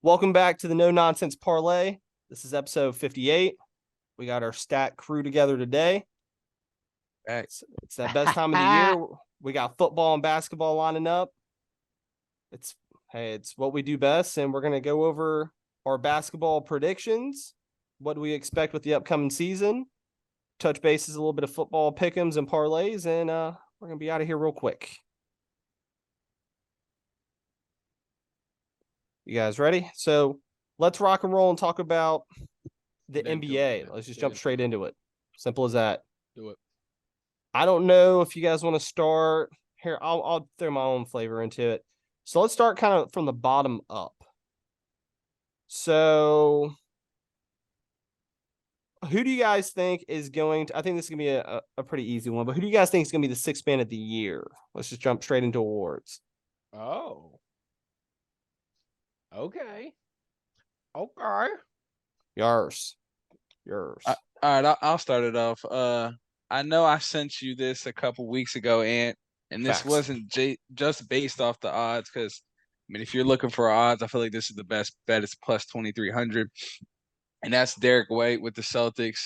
Welcome back to the No Nonsense Parlay. This is episode 58. We got our stat crew together today. It's that best time of the year. We got football and basketball lining up. It's what we do best, and we're gonna go over our basketball predictions. What do we expect with the upcoming season? Touch bases, a little bit of football pickems and parlays, and we're gonna be out of here real quick. You guys ready? So let's rock and roll and talk about the NBA. Let's just jump straight into it. Simple as that. Do it. I don't know if you guys want to start here. I'll throw my own flavor into it. So let's start kind of from the bottom up. So who do you guys think is going to, I think this is going to be a pretty easy one, but who do you guys think is going to be the sixth man of the year? Let's just jump straight into awards. Oh. Okay. Yours. All right, I'll start it off. I know I sent you this a couple weeks ago, and this Facts. wasn't just based off the odds, because I mean, if you're looking for odds, I feel like this is the best bet. It's plus 2,300, and that's Derek White with the Celtics.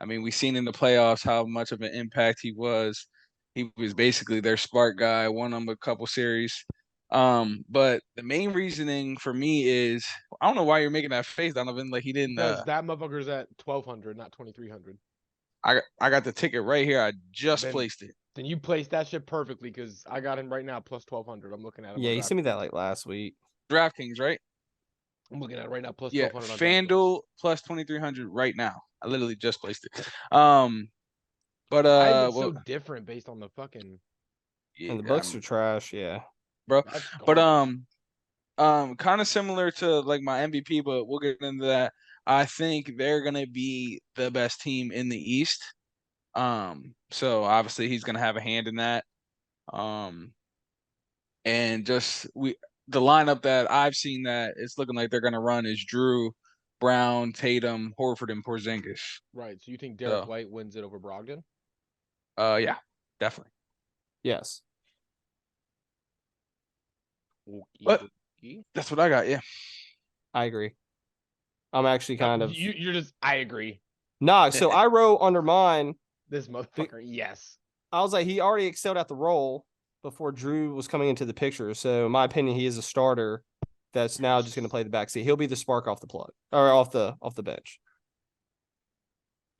I mean, we've seen in the playoffs how much of an impact he was. He was basically their spark guy, won them a couple series. But the main reasoning for me is I don't know why you're making that face, Donovan. Like he didn't. Because that motherfucker's at 1,200, not 2,300. I got the ticket right here. I just placed it. Then you placed that shit perfectly because I got him right now plus 1,200. I'm looking at him. Yeah, you sent me that like last week. DraftKings, right? I'm looking at it right now plus 1,200. on FanDuel plus 2,300 right now. I literally just placed it. But it's so different based on the fucking. Yeah, and the books are trash. Yeah, bro. But kind of similar to like my MVP, but we'll get into that. I think they're gonna be the best team in the East. So obviously he's gonna have a hand in that. And just the lineup that I've seen that it's looking like they're gonna run is Drew, Brown, Tatum, Horford, and Porzingis. Right. So you think Derek White wins it over Brogdon? Yeah, definitely. Yes. But that's what I got. Yeah, I agree. I'm actually kind of. You're just. I agree. Nah, so I wrote under mine. This motherfucker. Yes. I was like, he already excelled at the role before Drew was coming into the picture. So in my opinion, he is a starter that's now just going to play the backseat. He'll be the spark off the plug or off the bench.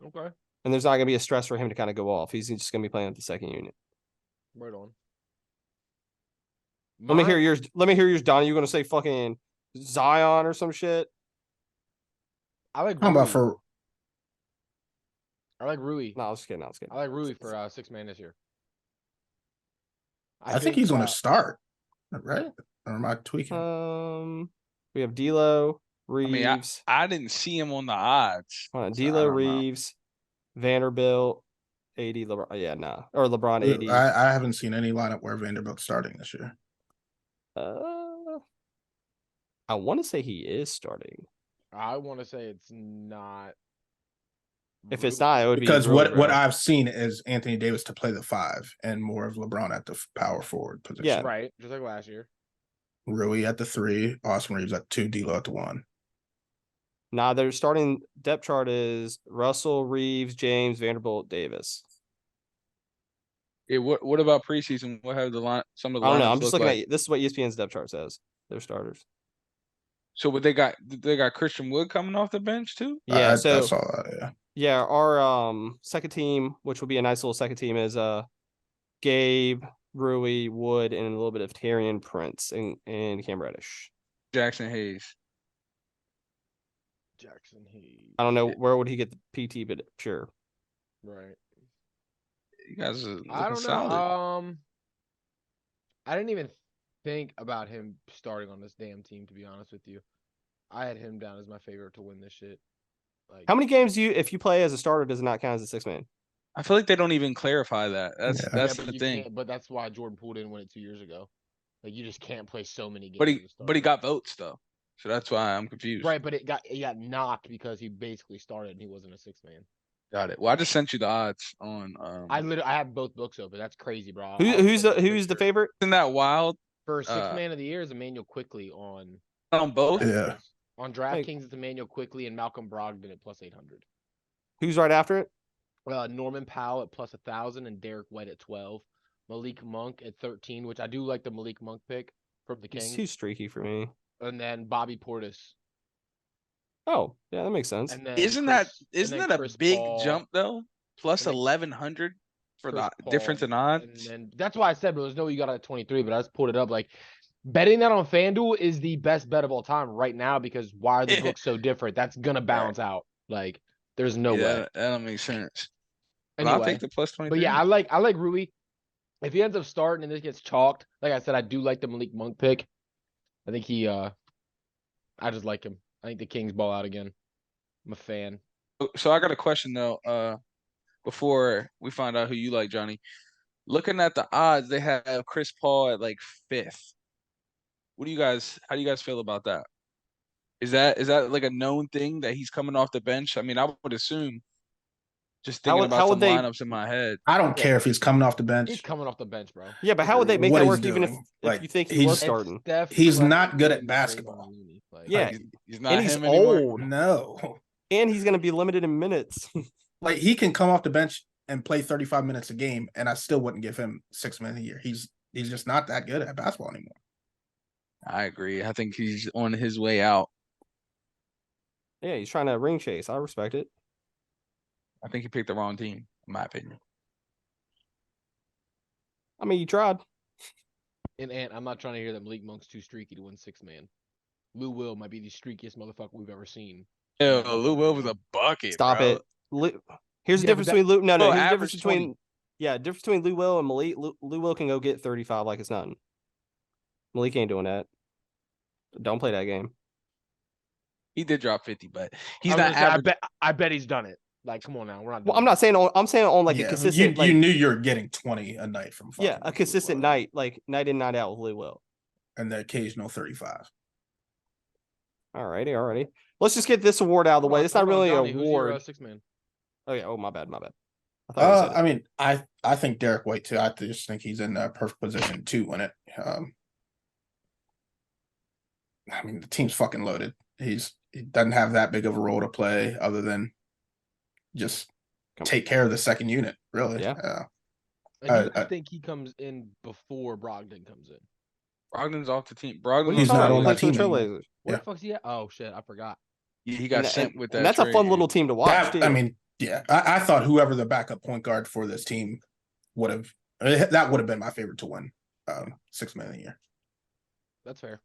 Okay. And there's not going to be a stress for him to kind of go off. He's just going to be playing at the second unit. Right on. Let me hear yours, Donnie. You going to say fucking Zion or some shit? I like. How about for? I like Rui. No, I was just kidding. I like Rui for sixth man this year. I think he's going to start, right? Or am I tweaking? We have D'Lo, Reeves. I mean, I didn't see him on the odds. D'Lo, Reeves, Vanderbilt, AD, LeBron. Yeah, nah. Or LeBron, AD. I haven't seen any lineup where Vanderbilt's starting this year. I want to say he is starting. I want to say it's not. If it's not, it would because be what I've seen is Anthony Davis to play the 5 and more of LeBron at the power forward position. Yeah, right, just like last year. Rui at the 3, Austin Reeves at 2, D'Lo at the 1. Nah, their starting depth chart is Russell, Reeves, James, Vanderbilt, Davis. Yeah, what about preseason? What have the line? Some of the I don't know. I'm just looking like? at this is what ESPN's depth chart says. Their starters. So what they got Christian Wood coming off the bench too? Yeah, I saw that. Yeah. Yeah, our second team, which will be a nice little second team, is Gabe, Rui, Wood, and a little bit of Tarion Prince and Cam Reddish. Jackson Hayes. I don't know where would he get the PT, but sure. Right. You guys are I don't know. solid. I didn't even think about him starting on this damn team, to be honest with you. I had him down as my favorite to win this shit. Like, how many games if you play as a starter, does it not count as a six man? I feel like they don't even clarify that. That's the thing. But that's why Jordan Poole didn't win it 2 years ago. Like, you just can't play so many games. But he got votes though, so that's why I'm confused. Right, but he got knocked because he basically started and he wasn't a six man. Got it. Well, I just sent you the odds on. I have both books open. That's crazy, bro. Who's the favorite? Isn't that wild? For sixth man of the year is Emmanuel Quickly on both. Yeah. On DraftKings, it's Emmanuel Quickly and Malcolm Brogdon at plus 800. Who's right after it? Norman Powell at plus 1,000 and Derek White at 12. Malik Monk at 13, which I do like the Malik Monk pick from the He's Kings. too streaky for me. And then Bobby Portis. Oh, yeah, that makes sense. And then Isn't that Chris a big Paul, jump though? Plus and then 1,100 for Chris the difference in odds. And then that's why I said there was no you got it at 23, but I just pulled it up. Like betting that on FanDuel is the best bet of all time right now because why are the books so different? That's gonna balance out. Like there's no way. That don't make sense. But Anyway, I'll take the plus 23. but yeah, I like Rui. If he ends up starting and this gets chalked, like I said, I do like the Malik Monk pick. I think I just like him. I think the Kings ball out again. I'm a fan. So I got a question though. Before we find out who you like, Johnny. Looking at the odds, they have Chris Paul at like 5th. How do you guys feel about that? Is that like a known thing that he's coming off the bench? I mean, I would assume. Just thinking about some lineups in my head. I don't care if he's coming off the bench. He's coming off the bench, bro. Yeah, but how would they make What that he's work even if doing. Like, you think he was he's- starting? He's not good at basketball. Yeah, He's not and he's him anymore. old, No. and he's going to be limited in minutes. Like he can come off the bench and play 35 minutes a game, and I still wouldn't give him 6 minutes a year. He's just not that good at basketball anymore. I agree. I think he's on his way out. Yeah, he's trying to ring chase. I respect it. I think he picked the wrong team, in my opinion. I mean, you tried. And I'm not trying to hear that Malik Monk's too streaky to win 6-man. Lou Will might be the streakiest motherfucker we've ever seen. Yo, Lou Will was a bucket. Stop bro. it. Here's the Yeah, difference but between Lou. No, Bro, here's the difference average between 20. difference between Lou Will and Malik. Lou Will can go get 35 like it's nothing. Malik ain't doing that. Don't play that game. He did drop 50, but he's I'm not gonna say, average. I bet he's done it. Like, come on now, we're not. Well, doing I'm not saying on. I'm saying on like a Yeah, consistent. you knew you were getting 20 a night from Yeah, fucking a consistent Lou Will, night, like night in, night out with Lou Will. and the occasional 35. Alrighty. Let's just get this award out of the way. It's not really an award. 6-man. Oh yeah. Oh my bad. I thought you said it. I mean, I think Derek White too. I just think he's in the perfect position to win it. I mean, the team's fucking loaded. He doesn't have that big of a role to play other than just take care of the second unit, really. Yeah. And I think he comes in before Brogdon comes in. Brogdon's off the team. Brogdon He's not on that Plays for the team anymore. Trailblazers. Where Yeah. the fuck's he at? Oh shit, I forgot. He got sent with that. And that's a fun trade. little team to watch. I mean, yeah, I thought whoever the backup point guard for this team would have been my favorite to win 6 man a year. That's fair.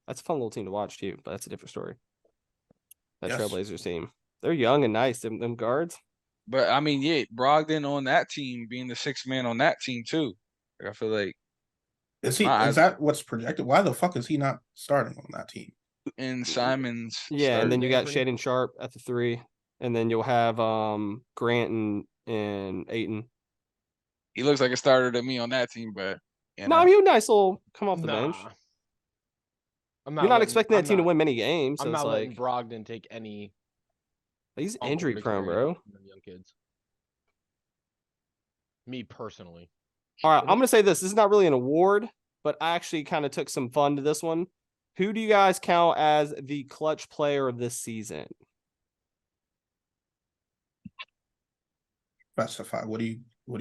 That's a fun little team to watch too, but that's a different story. That Yes. Trailblazers team. They're young and nice. Them guards. But I mean, yeah, Brogdon on that team, being the 6th man on that team too. Like, I feel like Is Eyes- that what's projected? Why the fuck is he not starting on that team? in Simon's. Yeah, and then you got Anthony. Shaden Sharp at the 3, and then you'll have Grant and Ayton. He looks like a starter to me on that team, but you No, know. I mean, nice little come off the bench. I'm You're not letting- expecting that I'm team to not- win many games. So I'm it's not letting like Brogdon take any. he's uncle injury prone, bro. from them young kids. Me personally. All right, I'm gonna say this. This is not really an award, but I actually kind of took some fun to this one. Who do you guys count as the clutch player of this season? Specify. What do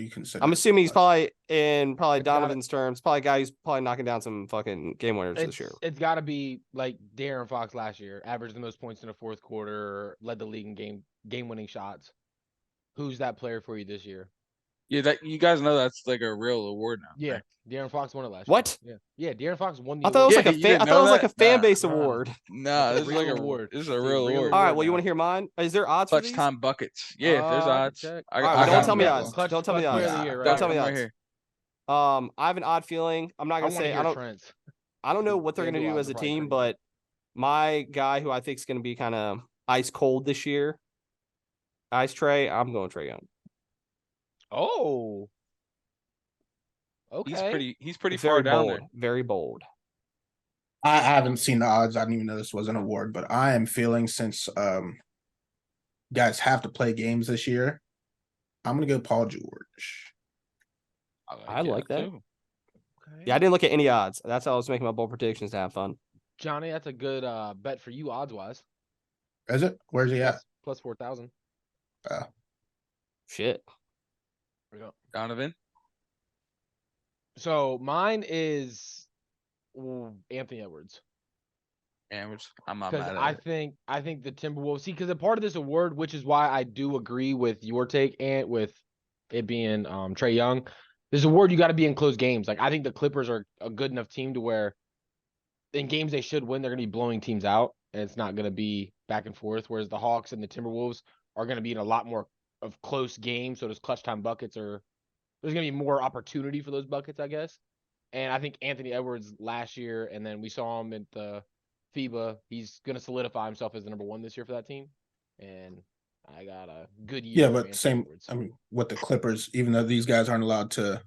you consider? I'm assuming he's clutch? probably It's gotta- Donovan's terms, probably a guy who's probably knocking down some fucking game winners this year. It's got to be like De'Aaron Fox last year, averaged the most points in the fourth quarter, led the league in game-winning shots. Who's that player for you this year? Yeah, that you guys know that's like a real award now. Yeah, right? De'Aaron Fox won it last What? year. Yeah, De'Aaron Fox won the I thought it was award. like a you fan. didn't I thought it know was like a that? fan Nah, base nah. award. No, It's this a is like real a award. This is It's a a real real award. All right, award well, you now. want to hear mine? Is there odds for Clutch these? time buckets. Yeah, if there's I can odds. check. I All right, got well, don't them. tell me Yeah. odds. Clutch- Don't tell me clutch player odds. of the year, Don't right tell me here. Right odds. here. I have an odd feeling. I'm not I gonna want to say. hear Trent's. I don't know what they're gonna FanDuel do odds as are a probably team, crazy. but my guy who I think is gonna be kind of ice cold this year, Ice Trey. I'm going Trey Young. Oh. Okay. He's pretty Very far down bold. there. Very bold. I haven't seen the odds. I didn't even know this was an award, but I am feeling since guys have to play games this year, I'm gonna go Paul George. I like that. too. Okay. Yeah, I didn't look at any odds. That's how I was making my bold predictions to have fun. Johnny, that's a good bet for you odds wise. Is it? Where's he at? Plus 4,000. Shit. There we go. Donovan. So mine is Anthony Edwards. I'm not Because mad at it. I think the Timberwolves see, because a part of this award, which is why I do agree with your take and with it being Trae Young, this award you got to be in close games. Like I think the Clippers are a good enough team to where in games they should win, they're going to be blowing teams out, and it's not going to be back and forth. Whereas the Hawks and the Timberwolves are going to be in a lot more of close games. So those clutch time buckets there's going to be more opportunity for those buckets, I guess. And I think Anthony Edwards last year, and then we saw him at the FIBA, he's going to solidify himself as the number 1 this year for that team. And I got a good year. Yeah, for but Anthony same. Edwards. I mean, with the Clippers, even though these guys aren't allowed to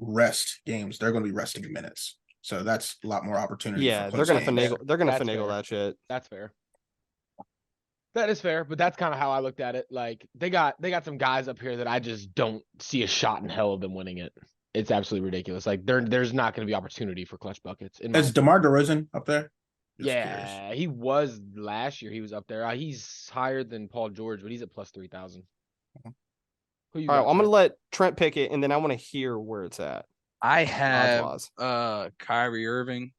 rest games, they're going to be resting minutes. So that's a lot more opportunity. Yeah, for they're close gonna games. finagle. They're gonna That's finagle fair. that shit. That's fair. That is fair, but that's kind of how I looked at it. Like they got some guys up here that I just don't see a shot in hell of them winning it. It's absolutely ridiculous. Like there's not going to be opportunity for clutch buckets. Is DeMar DeRozan up there? Just curious. Yeah, he was last year. He was up there. He's higher than Paul George, but he's at plus 3,000. Who you All right, got, I'm gonna Trent? let Trent pick it, and then I want to hear where it's at. I have Odds-wise. Kyrie Irving,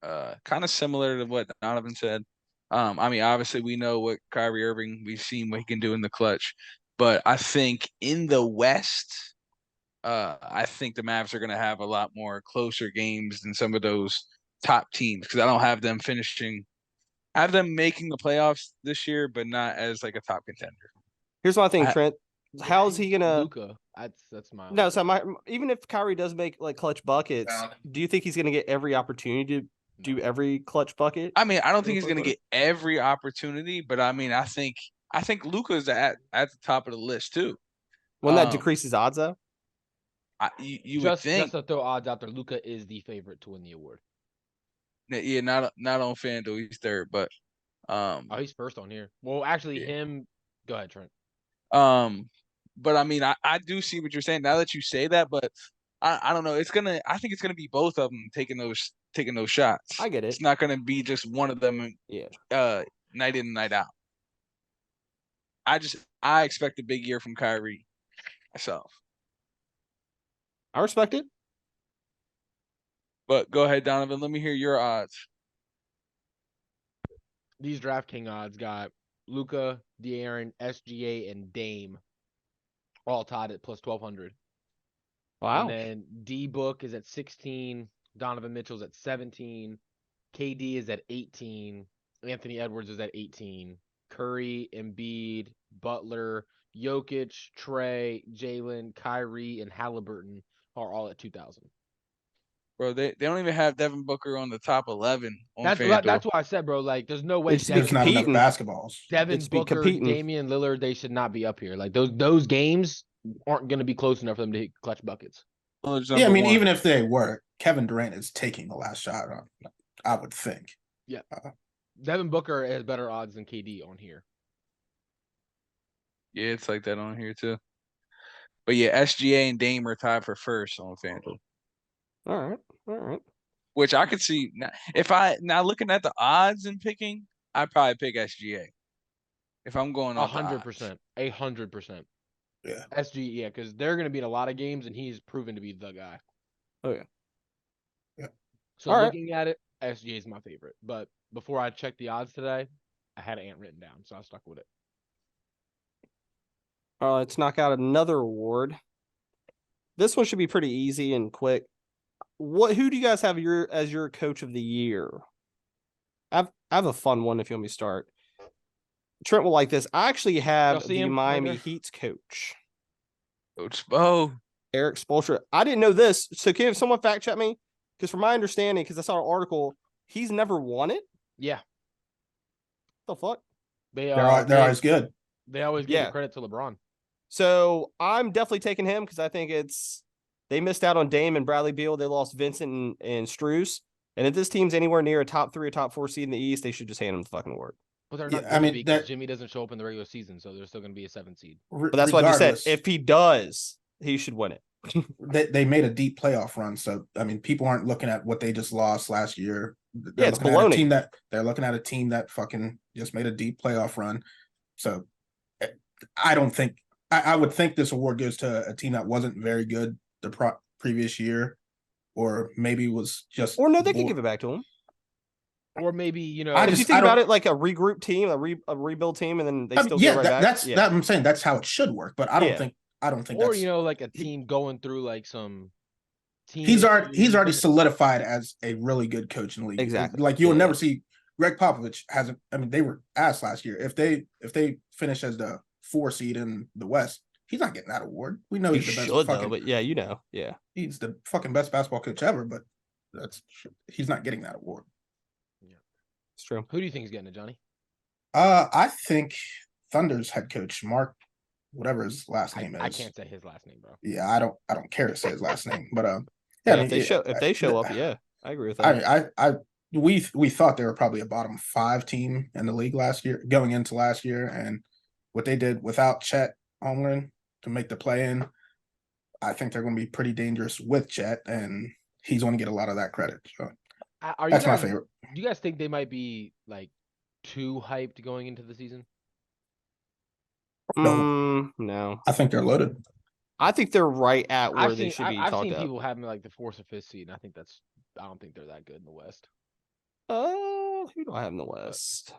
kind of similar to what Donovan said. I mean, obviously we know what Kyrie Irving, we've seen what he can do in the clutch, but I think in the West, I think the Mavs are going to have a lot more closer games than some of those top teams because I don't have them finishing. I have them making the playoffs this year, but not as like a top contender. Here's my thing, I- Trent. How's he gonna? Luka? That's my No, so even if Kyrie does make like clutch buckets, do you think he's gonna get every opportunity to do every clutch bucket? I mean, I don't think he's going to get every opportunity, but I mean, I think Luka's at the top of the list too. Wouldn't that decrease his odds though? You would think. Just to throw odds out there, Luka is the favorite to win the award. Yeah, not on FanDuel, he's third, but Oh, he's first on here. Well, actually, yeah. him. Go ahead, Trent. But I mean, I do see what you're saying now that you say that, but I don't know. I think it's gonna be both of them taking those shots. I get it. It's not gonna be just one of them. Yeah. Night in and night out. I expect a big year from Kyrie myself. I respect it. But go ahead, Donovan. Let me hear your odds. These DraftKings odds got Luka, De'Aaron, SGA, and Dame all tied at plus 1,200. Wow. And then D Book is at 16. Donovan Mitchell's at 17. KD is at 18. Anthony Edwards is at 18. Curry, Embiid, Butler, Jokic, Trae, Jalen, Kyrie, and Halliburton are all at 2,000. Bro, they don't even have Devin Booker on the top 11 on That's what I said, bro. Like, there's no way It's There's not enough competing. basketballs. Devin It's be Booker, competing. Damian Lillard, they should not be up here. Like those games aren't going to be close enough for them to hit clutch buckets. Yeah, I mean, even if they were, Kevin Durant is taking the last shot. I would think. Yeah, Devin Booker has better odds than KD on here. Yeah, it's like that on here too. But yeah, SGA and Dame are tied for first on FanDuel. All right. Which I could see now looking at the odds and picking, I'd probably pick SGA. If I'm going off 100%, 100%. Yeah, SG, yeah, because they're going to be in a lot of games, and he's proven to be the guy. Oh yeah. Yeah. So All right. looking at it, SGA is my favorite. But before I checked the odds today, I had Ant written down, so I stuck with it. Let's knock out another award. This one should be pretty easy and quick. Who do you guys have as your coach of the year? I have a fun one if you want me to start. Trent will like this. I actually have see the him Miami right there? Heat's coach, Coach Spo. Eric Spoelstra. I didn't know this. So can someone fact check me? Because from my understanding, because I saw an article, he's never won it. Yeah. The fuck? they're always good. They always give the credit to LeBron. So I'm definitely taking him because I think they missed out on Dame and Bradley Beal. They lost Vincent and Strus. And if this team's anywhere near a top 3 or top 4 seed in the East, they should just hand them the fucking award. But they're not Yeah, I mean, because that- Jimmy doesn't show up in the regular season, so they're still going to be a 7 seed. But that's what I just said. Regardless, If he does, he should win it. they made a deep playoff run. So I mean, people aren't looking at what they just lost last year. they're it's looking at a baloney. team that they're looking at a team that fucking just made a deep playoff run. So I don't think I would think this award goes to a team that wasn't very good the previous year, or maybe was just Or no, they could give it back to him. Or maybe, you know, If you think about it like a regroup team, a rebuild team, and then they still get right back. That's that I'm saying that's how it should work, but I don't think or that's, you know, like a team going through like some team. he's already issues. solidified as a really good coach in the league. Exactly. Like you'll never see Greg Popovich hasn't. I mean, they were ass last year. If they finish as the 4 seed in the West, he's not getting that award. We know He he's the best. should though, but he's the fucking best basketball coach ever. But he's not getting that award. It's true. Who do you think is getting it, Johnny? I think Thunder's head coach Mark, whatever his last name is. I can't say his last name, bro. Yeah, I don't care to say his last name, but If they show up, I agree with that. We thought they were probably a bottom 5 team in the league last year, going into last year, and what they did without Chet Holmgren to make the play-in, I think they're going to be pretty dangerous with Chet, and he's going to get a lot of that credit. So that's my favorite. Do you guys think they might be like too hyped going into the season? No. I think they're loaded. I think they're right at where they should be. I've seen people having like the 4th or 5th seed, and I don't think they're that good in the West. Who do I have in the West?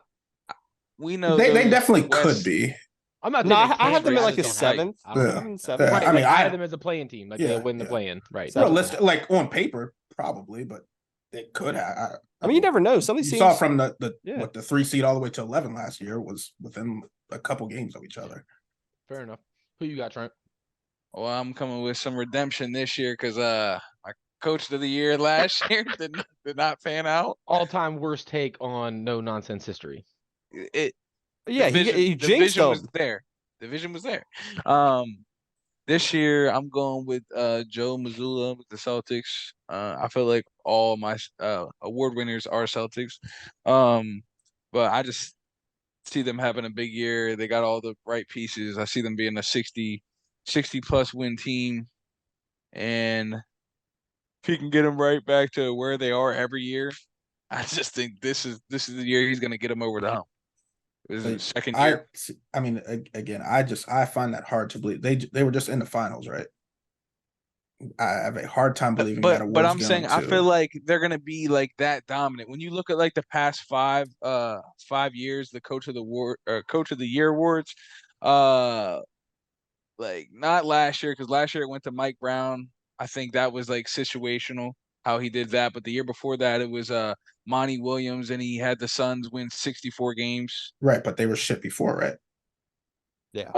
We know they definitely could be. I'm not. No, I have them at at like a 7th. Yeah. Right, I mean, I I had them as a playing team. Like they'll win the play-in. Right. Realistic, like on paper, probably, but they could have. I mean, you never know. Some of these you teams saw from the 3 seed all the way to 11 last year was within a couple games of each other. Fair enough. Who you got, Trent? Well, I'm coming with some redemption this year because my coach of the year last year did not pan out. All-time worst take on no nonsense history. he the jinxed vision was them. there. The vision was there. This year I'm going with Joe Mazzulla with the Celtics. I feel like all my award winners are Celtics. But I just see them having a big year. They got all the right pieces. I see them being a 60 plus win team. And if he can get them right back to where they are every year, I just think this is the year he's going to get them over the hump. This is his second year. I mean, again, I find that hard to believe. They were just in the finals, right? I have a hard time believing that. But I'm saying I feel like they're gonna be like that dominant. When you look at like the past 5 years, the coach of the year awards, like not last year because last year it went to Mike Brown. I think that was like situational how he did that. But the year before that it was Monty Williams, and he had the Suns win 64 games. Right, but they were shit before, right? Yeah.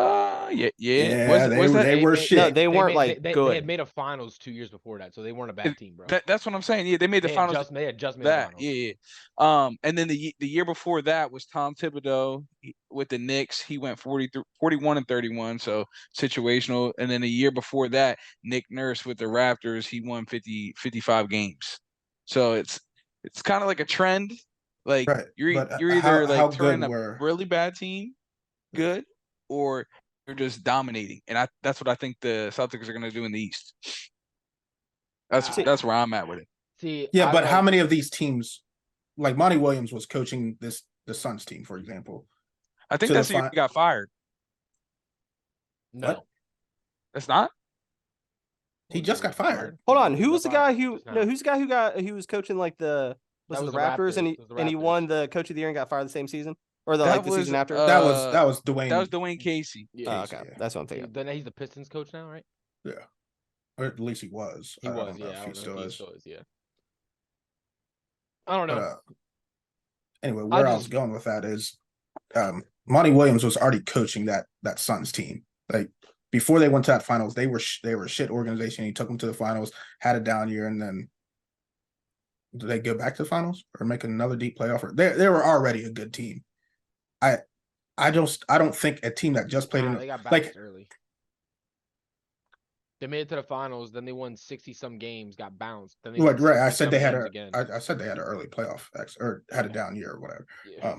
Yeah, they were shit. No, they weren't They had made a finals 2 years before that, so they weren't a bad team, bro. That's what I'm saying. Yeah, they made the finals. They had just made the finals. Yeah. And then the year before that was Tom Thibodeau with the Knicks. He went 41 and 31, so situational. And then the year before that, Nick Nurse with the Raptors, he won 55 games. So it's kind of like a trend. Like you're either like turning a really bad team good, or you're just dominating. And that's what I think the Celtics are going to do in the East. That's where I'm at with it. But how many of these teams, like Monty Williams was coaching the Suns team, for example? I think that's the year he got fired. No. What? That's not? He just got fired. Hold on. Who's the guy who was coaching like the Raptors and he won the coach of the year and got fired the same season? Or the season after? That was Dwayne. That was Dwayne Casey. Yeah. Okay. Yeah. That's what I'm thinking. Then he's the Pistons coach now, right? Yeah. Or at least he was. He was, yeah. He still is, yeah. I don't know. But, anyway, where I was going with that is Monty Williams was already coaching that Suns team. Like before they went to that finals, they were a shit organization. He took them to the finals, had a down year, and then did they go back to the finals or make another deep playoff? They were already a good team. I don't think a team that just played they got bounced early. They made it to the finals, then they won 60-some games, got bounced. Then they right. I said they had an early playoff or had a down year or whatever. Yeah.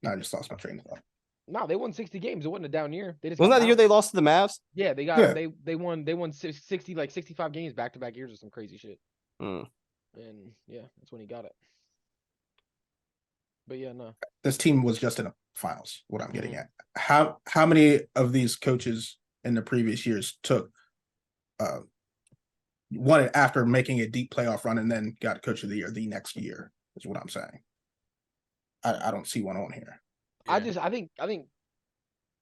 I just lost my train of thought. No, they won 60 games. It wasn't a down year. They just wasn't that the year they lost to the Mavs? Yeah, they won 60 like 65 games back to back years or some crazy shit. And yeah, that's when he got it. But yeah, no. This team was just in the finals. What I'm getting Mhm. at. How many of these coaches in the previous years took won it after making a deep playoff run and then got coach of the year the next year? Is what I'm saying. I don't see one on here. I think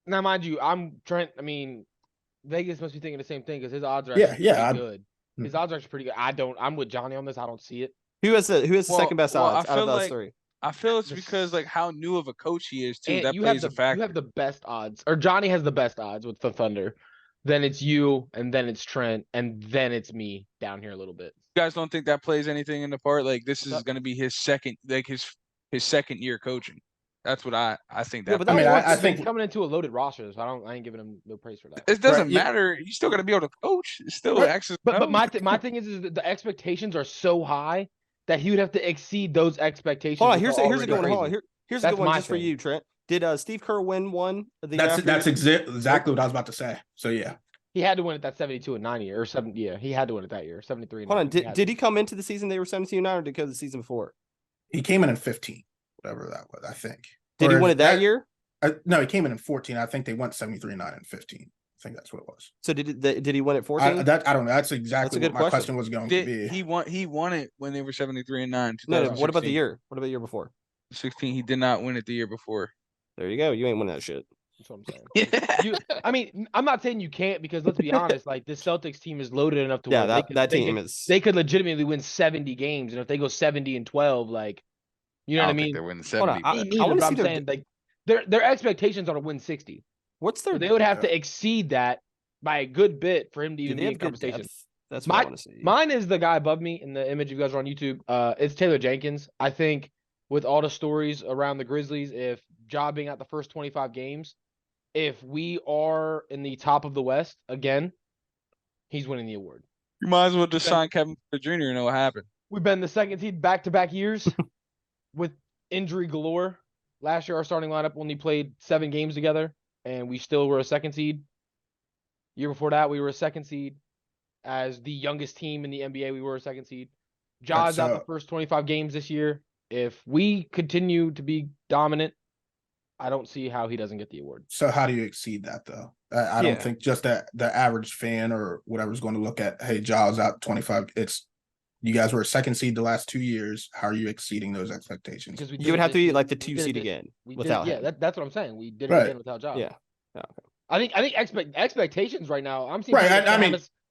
now mind you, I'm Trent. I mean, Vegas must be thinking the same thing because his odds are actually pretty good. His odds are actually pretty good. I'm with Johnny on this. I don't see it. Who has the second best odds I out feel of those like three? I feel it's The because like how new of a coach he is too. And That you have plays a the factor. you have the best odds, or Johnny has the best odds with the Thunder. Then it's you, and then it's Trent, and then it's me down here a little bit. You guys don't think that plays anything in the part? Like this What's is up? going to be his second, like his second year coaching. That's what I think. Yeah, That but I mean, plays. I he's think coming into a loaded roster, so I ain't giving him no praise for that. It doesn't Right, yeah. matter. You still got to be able to coach. It's still Right. X's But and my O's. my thing is that the expectations are so high that he would have to exceed those expectations. Hold on, which here's are a already good one. Hold on, crazy. here's a That's good one my just for thing. you, Trent. Did Steve Kerr win one the year after? that's exactly what I was about to say. So yeah, He had to win it that 72-90 or 7. Yeah, he had to win it that year, 73. Hold on, did he come into the season they were 17-9 or did he go the season before? he came in 15, whatever that was. I think. Did he win it that year? No, he came in 14. I think they went 73-9 and 15. I think that's what it was. So did he win it 14? I don't know. That's exactly a good what my question. question was going to be. He won it when they were 73-9. No, what about the 2016. year? What about the year before? 16. He did not win it the year before. There you go. You ain't winning that shit. That's what I'm saying. I mean, I'm not saying you can't because let's be honest, like this Celtics team is loaded enough to Yeah, where they could legitimately win 70 games, and if they go 70-12, like you know I what I don't think mean? they're winning Hold on, 70. I Me but- neither, wanna but see I'm their saying like their expectations are to win 60. What's their So they would have to exceed that by a good bit for him to do even they be have in good conversation. depth? That's what I want to see. Mine is the guy above me in the image you guys are on YouTube. It's Taylor Jenkins. I think with all the stories around the Grizzlies, if Ja being at the first 25 games, if we are in the top of the West again, he's winning the award. You might as well just sign Kevin Porter Jr. and know what happened. We've been the second seed back-to-back years with injury galore. Last year, our starting lineup only played 7 games together, and we still were a second seed. Year before that, we were a second seed. As the youngest team in the NBA, we were a second seed. Ja's out the first 25 games this year. If we continue to be dominant, I don't see how he doesn't get the award. So how do you exceed that though? I don't think just that the average fan or whatever is going to look at, hey, Jaws out 25. It's you guys were a second seed the last 2 years. How are you exceeding those expectations? Because You would have to be like the 2 seed again without him. That's what I'm saying. We did it again without Ja. Yeah. Okay. I think expectations right now. I'm seeing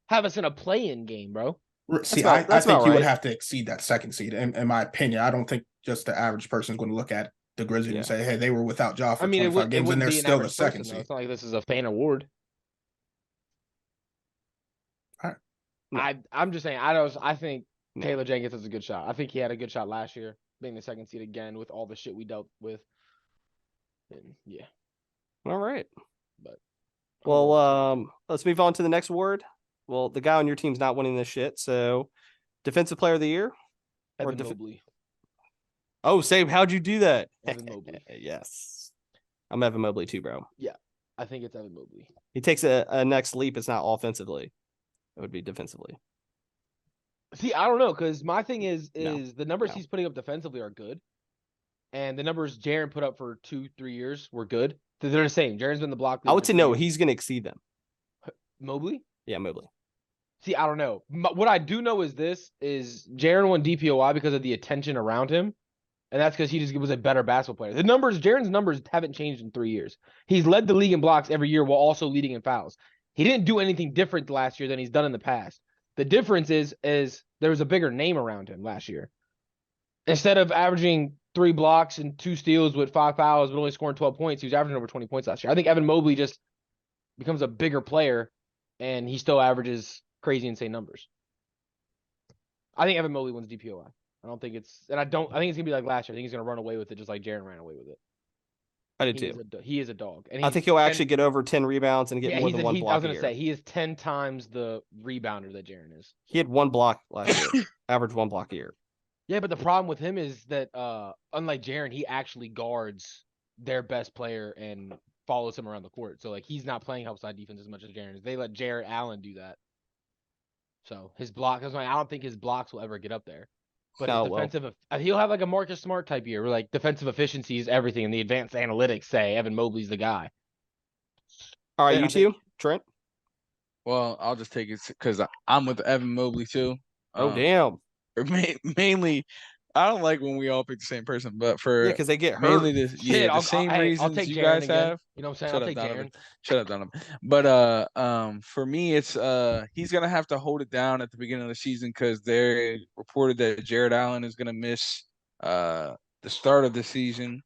have us in a play-in game, bro. See, I think you would have to exceed that second seed. In my opinion, I don't think just the average person is going to look at the Grizzlies and say, hey, they were without Ja for 25 games and they're still the second seed. It's not like this is a fan award. All right. I'm just saying, I think Taylor Jenkins has a good shot. I think he had a good shot last year, being the second seed again with all the shit we dealt with. And yeah. All right. But let's move on to the next award. Well, the guy on your team's not winning this shit. So, defensive player of the year? Evan Mobley. Oh, Sabe, how'd you do that? Evan Mobley. Yes. I'm Evan Mobley too, bro. Yeah, I think it's Evan Mobley. He takes a next leap. It's not offensively. It would be defensively. See, I don't know, because my thing is the numbers he's putting up defensively are good. And the numbers Jaren put up for 2-3 years were good. They're the same. Jaren's been the block leader. I would say no, he's going to exceed them. Mobley? Yeah, Mobley. See, I don't know. What I do know is Jaren won DPOI because of the attention around him. And that's because he just was a better basketball player. Jaren's numbers haven't changed in 3 years. He's led the league in blocks every year while also leading in fouls. He didn't do anything different last year than he's done in the past. The difference is there was a bigger name around him last year. Instead of averaging 3 blocks and 2 steals with 5 fouls, but only scoring 12 points, he was averaging over 20 points last year. I think Evan Mobley just becomes a bigger player, and he still averages crazy, insane numbers. I think Evan Mobley wins DPOI. I think it's gonna be like last year. I think he's gonna run away with it, just like Jaren ran away with it. I do too. He is a dog, and I think he'll actually get over 10 rebounds and get more than one block. I was gonna say he is 10 times the rebounder that Jaren is. He had 1 block last year, average 1 block a year. Yeah, but the problem with him is that unlike Jaren, he actually guards their best player and follows him around the court. So like he's not playing help side defense as much as Jaren is. They let Jarrett Allen do that. So his block, I don't think his blocks will ever get up there. But Oh, his well. defensive, he'll have like a Marcus Smart type year, where like defensive efficiency is everything, and the advanced analytics say Evan Mobley's the guy. All right, And you I think- two, Trent. Well, I'll just take it because I'm with Evan Mobley too. Oh, damn. Mainly, I don't like when we all pick the same person, but Yeah, for because they get hurt. mainly Shit, the same reasons I'll take you Jaren guys again. have. You know what I'm saying? Shut I'll up, take Donovan. Jaren. Shut up, Donovan. But for me, it's he's gonna have to hold it down at the beginning of the season because they reported that Jared Allen is gonna miss the start of the season.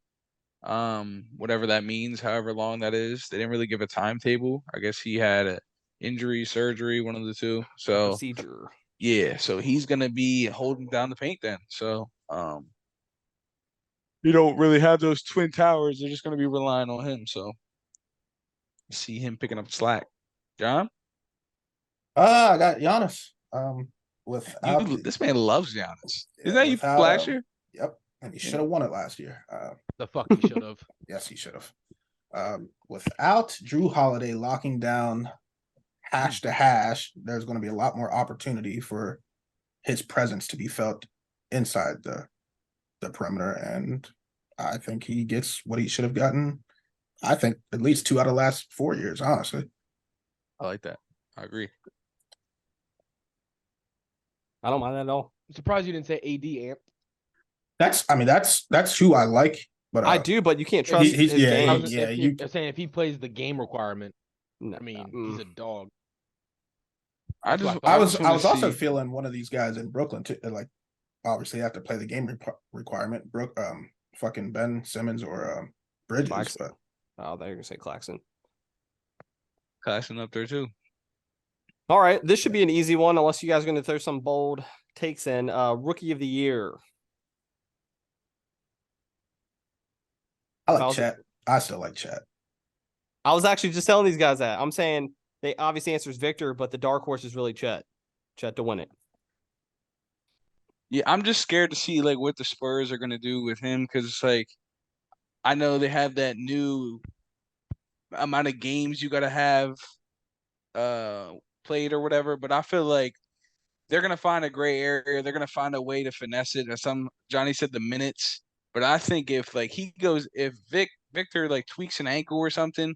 Whatever that means, however long that is. They didn't really give a timetable. I guess he had a injury, surgery, one of the two. So Procedure. yeah, so he's gonna be holding down the paint then. So you don't really have those twin towers. They're just gonna be relying on him. So see him picking up slack. John, I got Giannis. Without this man loves Giannis. Yeah, Isn't that you without, last year? Yep, and he should have won it last year. The fuck he should have. Yes, he should have. Without Drew Holiday locking down hash to hash, there's going to be a lot more opportunity for his presence to be felt inside the perimeter, and I think he gets what he should have gotten. I think at least 2 out of the last 4 years, honestly. I like that. I agree. I don't mind that at all. I'm surprised you didn't say AD, Amp. That's who I like, but I do, but you can't trust he's- his yeah, game. I'm saying if he plays the game requirement, No, I mean, he's a dog. I was wanna also see- feeling one of these guys in Brooklyn too. Like, obviously, have to play the game requirement. Fucking Ben Simmons or Bridges. Claxton. But Oh, they're gonna say Claxton. Claxton up there too. All right, this should be an easy one, unless you guys are going to throw some bold takes in. Rookie of the year. I like How's- Chet. I still like Chet. I was actually just telling these guys that. I'm saying they obviously answers Victor, but the dark horse is really Chet. Chet to win it. Yeah, I'm just scared to see like what the Spurs are gonna do with him because it's like I know they have that new amount of games you gotta have played or whatever, but I feel like they're gonna find a gray area. They're gonna find a way to finesse it. And Johnny said the minutes, but I think if like if Victor like tweaks an ankle or something,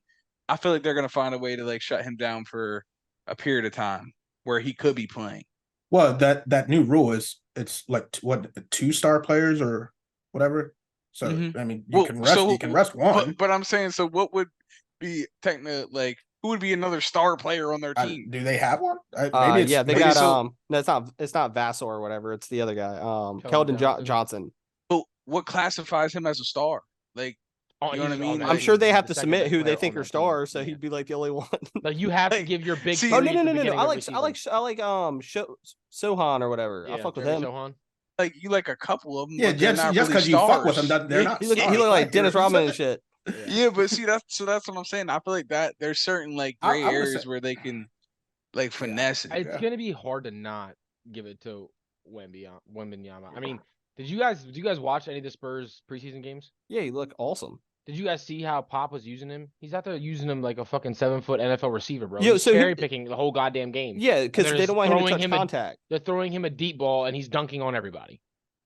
I feel like they're gonna find a way to like shut him down for a period of time where he could be playing. Well, that new rule is it's like 2-star players or whatever. So I mean, you can rest one. But I'm saying, so what would be technically like? Who would be another star player on their team? Do they have one? Yeah, they maybe got so- no, it's not Vassal or whatever. It's the other guy. Keldon Keldon Johnson. But what classifies him as a star? Like, you know what I mean? I'm sure they have to submit who they think are stars, so he'd be like the only one. Like you have to Like, give your big. see- three Oh no at no the no no! beginning I of like every season. Sohan or whatever. I Yeah, fuck with Jeremy him. Sohan. like you like a couple of them. Yeah, but they're just not because really you fuck with them, stars. they're not. He look stars. like Dennis Like, Rodman and shit. Yeah, but see that's what I'm saying. I feel like that there's certain like gray I would areas say- where they can like finesse it. It's gonna be hard to not give it to Wembanyama. I mean, did you guys watch any of the Spurs preseason games? Yeah, he look awesome. Did you guys see how Pop was using him? He's out there using him like a fucking 7-foot NFL receiver, bro. Yo, He's so cherry picking the whole goddamn game. Yeah, because they're they just don't want him to throwing touch him in- contact. They're throwing him a deep ball and he's dunking on everybody.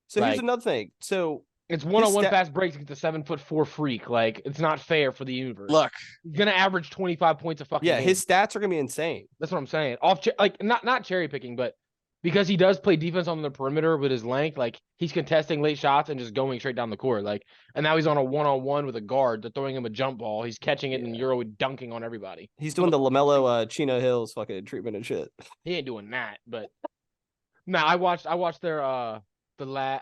So here's like- another thing. So It's one-on-one stat- fast breaks against a 7'4" freak. Like it's not fair for the universe. Luck. He's gonna average 25 points a fucking yeah, game. his stats are gonna be insane. That's what I'm saying. Like not cherry picking, but because he does play defense on the perimeter with his length, like he's contesting late shots and just going straight down the court. Like, and now he's on a one-on-one with a guard. They're throwing him a jump ball. He's catching it and Euro dunking on everybody. He's doing the LaMelo Chino Hills fucking treatment and shit. He ain't doing that. But now I watched their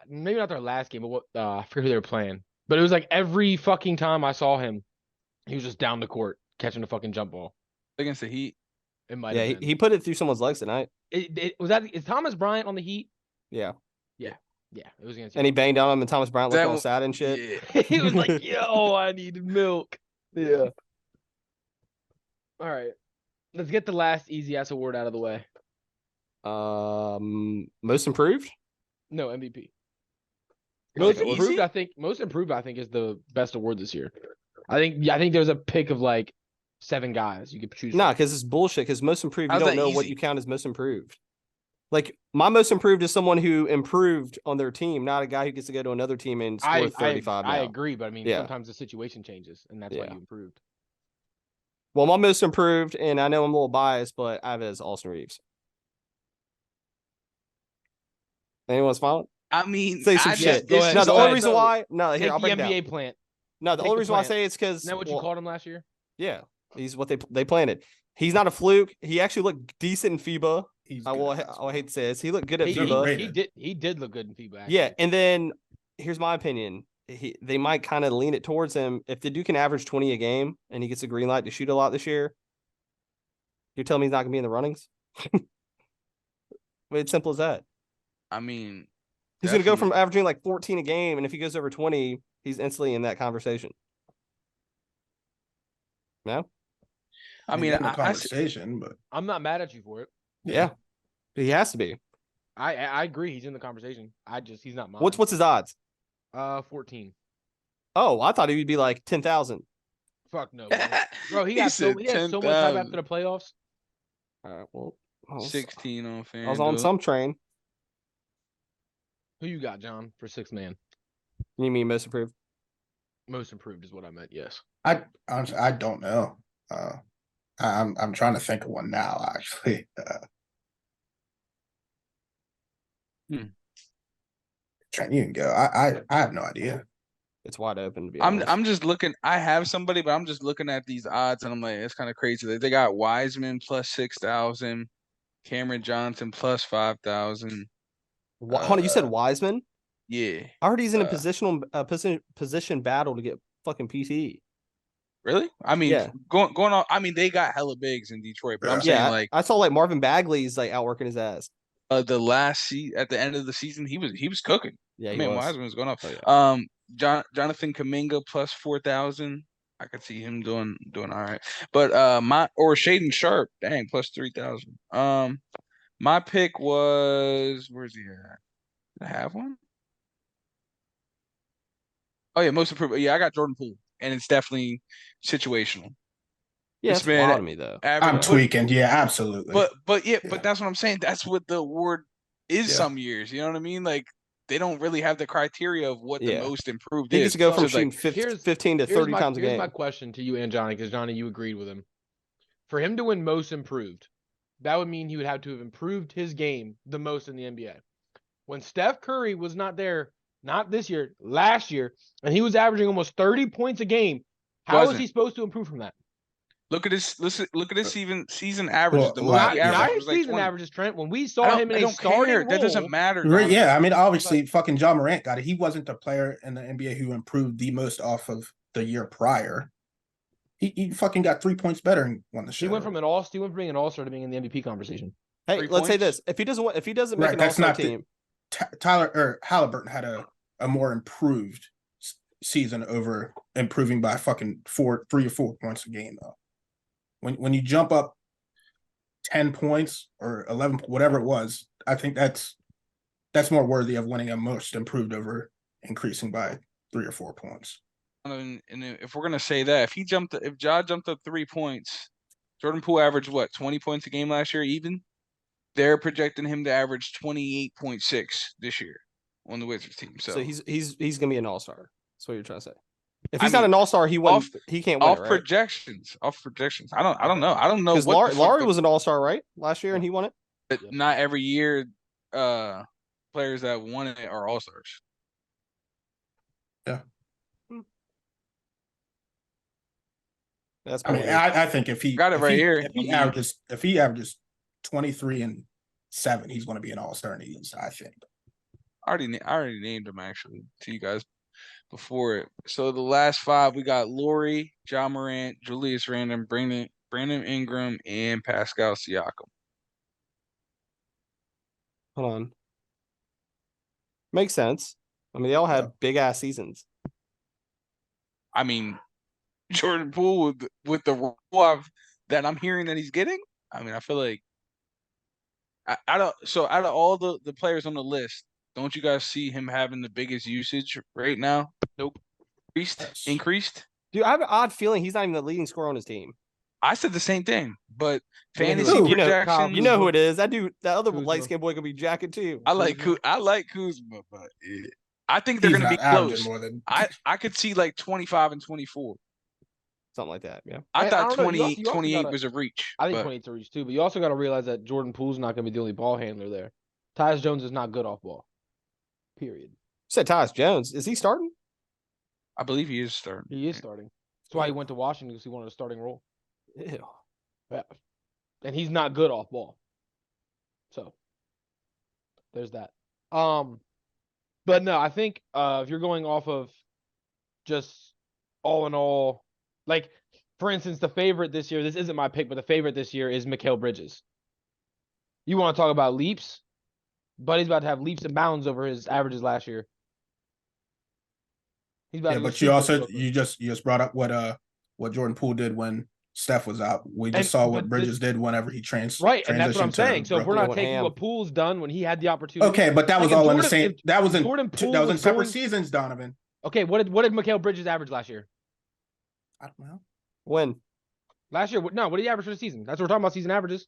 maybe not their last game, but what I forget who they were playing. But it was like every fucking time I saw him, he was just down the court catching a fucking jump ball. Against the Heat. It might Yeah, have been. he put it through someone's legs tonight. Is Thomas Bryant on the Heat? Yeah, Yeah, it was against. and he banged on him, and Thomas Bryant looked That all wa- sad and shit. Yeah. He was like, "Yo, I need milk." Yeah. All right, let's get the last easy ass award out of the way. Most improved. No MVP. Really Most improved, easy? I think is the best award this year. I think there's a pick of like 7 guys you could choose. Nah, from. because it's bullshit. Because most improved, you How's don't that know what easy? you count as most improved. Like my most improved is someone who improved on their team, not a guy who gets to go to another team and score 35 I now. agree, but I mean, Yeah. sometimes the situation changes, and that's why you improved. Well, my most improved, and I know I'm a little biased, but I have it as Austin Reeves. Anyone's fine? I mean, Say some shit. Go ahead. No, the go only ahead. reason why. No, here Take I'll the break it down. NBA plant. No, the Take only the reason why I plant. say it's because Isn't that what you called him last year? Yeah, he's what they planted. He's not a fluke. He actually looked decent in FIBA. I hate to say this. He looked good at FIBA. He did look good in FIBA. Actually. Yeah, and then here's my opinion. They might kind of lean it towards him. If the dude can average 20 a game and he gets a green light to shoot a lot this year, you're telling me he's not gonna be in the runnings? It's simple as that. I mean, he's gonna go from averaging like 14 a game, and if he goes over 20, he's instantly in that conversation. No, I mean, in the conversation, but I'm not mad at you for it. Yeah, he has to be. I agree. He's in the conversation. He's not mine. What's his odds? 14. Oh, I thought he would be like 10,000. Fuck no, bro. He had so much hype after the playoffs. All right, well, 16 on FanDuel. I was on some train. Who you got, John, for sixth man? You mean most improved? Most improved is what I meant. Yes. I honestly I don't know. I'm trying to think of one now. Actually, Trent, you can go. I have no idea. It's wide open to be honest. I'm just looking. I have somebody, but I'm just looking at these odds, and I'm like, it's kind of crazy. They got Wiseman plus 6,000, Cameron Johnson plus 5,000. Hold on, you said Wiseman? Yeah. I heard he's in a position battle to get fucking PT. Really? I mean, yeah. going on. I mean, they got hella bigs in Detroit, but I'm saying like I saw like Marvin Bagley's like outworking his ass. At the end of the season, he was cooking. Yeah, Wiseman was going off. Oh, yeah. Jonathan Kuminga plus 4,000. I could see him doing all right. But Shaden Sharp, dang, plus 3,000. My pick was, where's he at? Did I have one? Oh yeah, most improved. Yeah, I got Jordan Poole, and it's definitely situational. Yeah, it's wild to me though. I'm tweaking. Yeah, absolutely. But that's what I'm saying. That's what the award is. Some years, you know what I mean? Like they don't really have the criteria of what the most improved is. He gets to go from shooting 15 to 30 times a game. Here's my question to you and Johnny, because Johnny, you agreed with him. For him to win most improved, that would mean he would have to have improved his game the most in the NBA. When Steph Curry was not there, not this year, last year, and he was averaging almost 30 points a game, how is he supposed to improve from that? Look at this. Look at this season averages. Not his season averages, Trent. When we saw him in a starting role, that doesn't matter. Right? Yeah, I mean, obviously, fucking Ja Morant got it. He wasn't the player in the NBA who improved the most off of the year prior. He fucking got 3 points better and won the show. He went from being an all-star to being in the MVP conversation. Hey, let's say this: if he doesn't make an all-star team, Halliburton had a more improved season over improving by fucking 3 or 4 points a game though. When you jump up 10 points or 11, whatever it was, I think that's more worthy of winning a most improved over increasing by 3 or 4 points. And if we're gonna say that, if Ja jumped up 3 points, Jordan Poole averaged what 20 points a game last year. Even they're projecting him to average 28.6 this year on the Wizards team. So he's gonna be an all-star. That's what you're trying to say. If he's not an all-star, he can't win. Off projections. I don't know. I don't know because Laurie was an all-star right last year and he won it. But not every year. Players that won it are all-stars. Yeah. That's. I mean, I think if he got it right here, if he averages 23 and 7, he's going to be an all-star in the East. I think. I already named him actually to you guys before it. So the last 5 we got Laurie, Ja Morant, Julius Randle, Brandon Ingram, and Pascal Siakam. Hold on. Makes sense. I mean, they all had big ass seasons. I mean, Jordan Poole with the role that I'm hearing that he's getting. I mean, I feel like out of all the players on the list, don't you guys see him having the biggest usage right now? Nope. Increased? Dude, I have an odd feeling he's not even the leading scorer on his team. I said the same thing, but You know who fantasy it is. You know- projections. You know who it is. That dude, that other Kuzma. light skinned boy could be jacking too. I like Kuzma. Kuzma, but I think they're He's going to not be averaging close. more than I could see like 25 and 24. Something like that. Yeah. I And thought don't know, you 20, also 28 gotta- was a reach. I think but 28 reach too, but you also got to realize that Jordan Poole's not going to be the only ball handler there. Tyus Jones is not good off ball. Period. You said Tyus Jones. Is he starting? I believe he is starting. He is starting. That's why he went to Washington, because he wanted a starting role. Ew. Yeah. And he's not good off ball. So there's that. But no, I think if you're going off of just all in all, like for instance, the favorite this year, this isn't my pick, but the favorite this year is Mikal Bridges. You want to talk about leaps? Buddy's about to have leaps and bounds over his averages last year. He's about yeah. to go But you super also Brooklyn. you just brought up what Jordan Poole did when Steph was out. We just And- saw but what Bridges did whenever he Right, and that's what I'm transitioned to saying. So if we're Brooklyn. not went taking ham. what Poole's done when he had the opportunity. Okay, but that Like, was if all in the Jordan- same. if That was in Jordan Poole that was in was separate going- seasons, Donovan. Okay, what did Mikal Bridges average last year? I don't know. When? Last year, what did he average for the season? That's what we're talking about, season averages.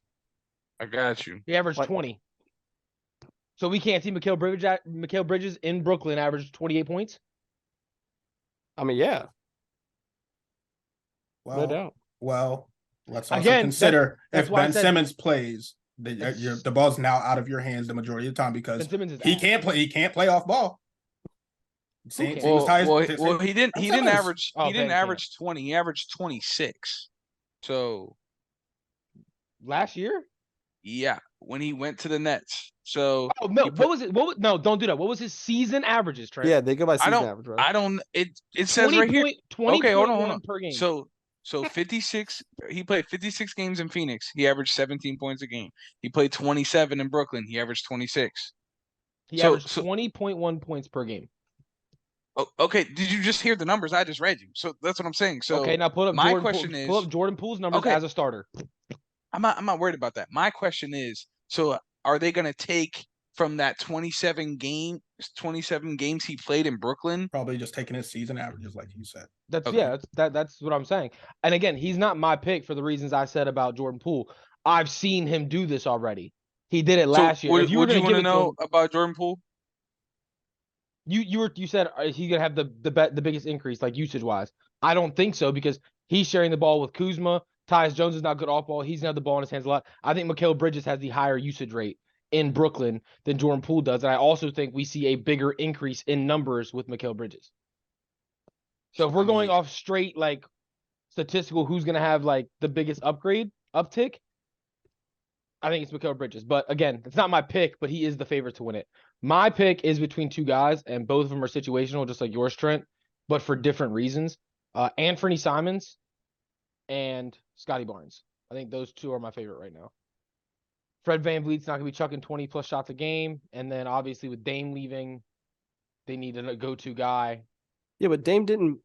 I got you. He averaged Like- 20. So we can't see Mikal Bridges in Brooklyn average 28 points. I mean, yeah, no Well, doubt. well, let's also Again, consider that's if why I Ben said- Simmons plays, It's- the ball's now out of your hands the majority of the time because Ben Simmons is he ass. can't play. He can't play off ball. Same, cares? same as Tyus. Well, he didn't. He didn't Simmons. average. Oh, He didn't Ben can't. average 20. He averaged 26. So Last year? yeah, when he went to the Nets. So Oh no, You put- what was it? No, don't do that. What was his season averages, Trent? Yeah, they go by season don't- average, right? I don't. It says right here. 20 Okay, hold on. per game. So 56. He played 56 games in Phoenix. He averaged 17 points a game. He played 27 in Brooklyn. He averaged 26. he so- averaged 20.1 points per game. Oh, okay. Did you just hear the numbers I just read you? So that's what I'm saying. So Okay, now pull up my Jordan question Poole, is- pull up Jordan Poole's numbers Okay. as a starter. I'm not worried about that. My question is, so are they going to take from that 27 games he played in Brooklyn? Probably just taking his season averages, like you said. That's Okay. yeah, that's what I'm saying. And again, he's not my pick for the reasons I said about Jordan Poole. I've seen him do this already. He did it last so year. If you were what do going you to give want to it to know him, about Jordan Poole? you said he's going to have the biggest increase like usage wise. I don't think so because he's sharing the ball with Kuzma. Tyus Jones is not good off ball. He's gonna have the ball in his hands a lot. I think Mikal Bridges has the higher usage rate in Brooklyn than Jordan Poole does, and I also think we see a bigger increase in numbers with Mikal Bridges. So if we're going off straight like statistical, who's gonna have like the biggest uptick? I think it's Mikal Bridges. But again, it's not my pick, but he is the favorite to win it. My pick is between two guys, and both of them are situational, just like yours, Trent, but for different reasons. Anthony Simons and Scotty Barnes. I think those two are my favorite right now. Fred VanVleet's not going to be chucking 20-plus shots a game. And then obviously with Dame leaving, they need a go-to guy. Yeah, but Dame didn't.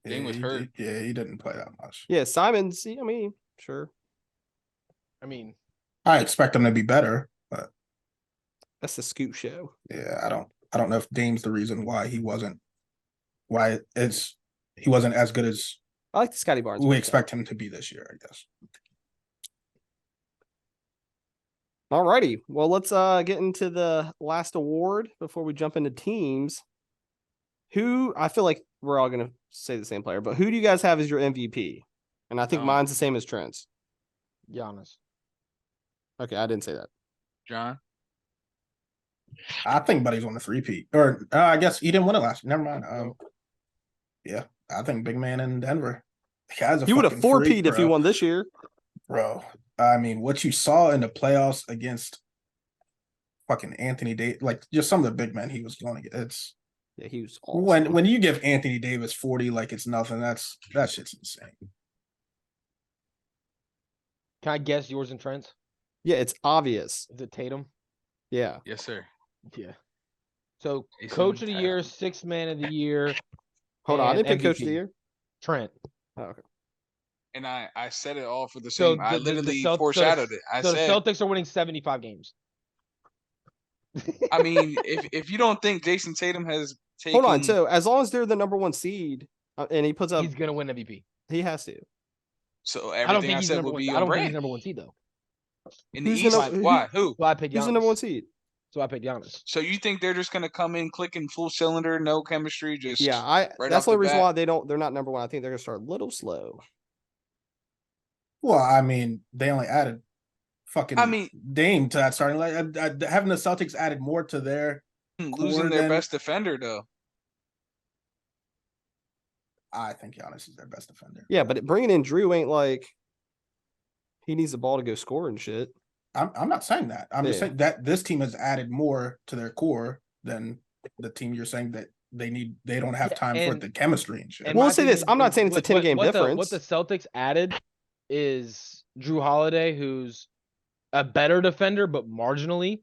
Dame was he hurt. he didn't play that much. Yeah, Simons. I mean, sure. I mean, I expect him to be better, but That's the scoop show. yeah, I don't know if Dame's the reason why he wasn't as good as I like the Scotty Barnes. we pick, expect him to be this year, I guess. though. Alrighty. Well, let's get into the last award before we jump into teams. Who I feel like we're all gonna say the same player, but who do you guys have as your MVP? And I think mine's the same as Trent's. Giannis. Okay, I didn't say that. John? I think Buddy's on the three-peat. Or I guess he didn't win it last year. Never mind. Yeah, I think big man in Denver. The guy's a He would have fucking four-peat freak, if he bro. won this year. Bro, I mean, what you saw in the playoffs against fucking Anthony Davis, like just some of the big men he was going to get. It's Yeah, he was awesome. when you give Anthony Davis 40 like it's nothing, that shit's insane. Can I guess yours and Trent's? Yeah, it's obvious. Is it Tatum? Yeah. Yes, sir. Yeah. So Jason coach of the year, Tatum. sixth man of the year, Hold on, I and didn't pick coach of the MVP. year. Trent. Oh, okay. And I said it all for the So same. I the literally Celt- so the- foreshadowed it. I So said, the Celtics are winning 75 games. I mean, if you don't think Jason Tatum has taken, Hold on. So as long as they're the number one seed and he puts up, He's gonna win MVP. he has to. So I don't everything think I he's said number would one. be I on don't think he's brand. number one seed though. In the Who's East, gonna- why? Who? So I picked Who's Giannis. the number one seed? So I picked Giannis. So you think they're just gonna come in clicking full cylinder, no chemistry, just Yeah, right that's off the only the reason bat? why they're not number one. I think they're gonna start a little slow. Well, I mean, they only added fucking I mean, Dame to that starting. Like having the Celtics added more to their losing core their than best defender though. I think Giannis is their best defender. Yeah, but bringing in Drew ain't like he needs the ball to go score and shit. I'm not saying that. I'm just Yeah. saying that this team has added more to their core than the team you're saying that they don't have Yeah, time for and- the chemistry and shit. And Well, my let's say thing this, is- I'm not is saying it's a 10-game what difference. the Celtics added is Drew Holiday, who's a better defender, but marginally,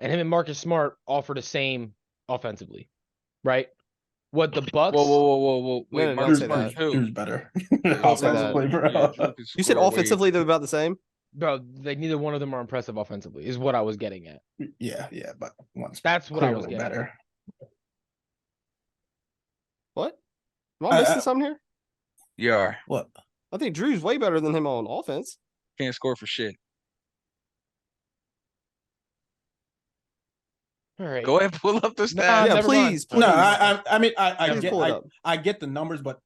and him and Marcus Smart offer the same offensively, right? What the Bucks? Whoa. Wait, No, don't Marcus say Smart, that. who? Drew's better. Don't say that. Offensively, bro. Yeah, Drew can You said score way- offensively they're about the same. Bro, like neither one of them are impressive offensively, is what I was getting at. Yeah, but one's That's what I was clearly getting better. What? Am I missing I- something here? You are. What? I think Drew's way better than him on offense. Can't score for shit. All right. Go ahead, pull up the Nah, stats. Yeah, never please, mind. please. No, I mean I Please get pull it up. I get the numbers, but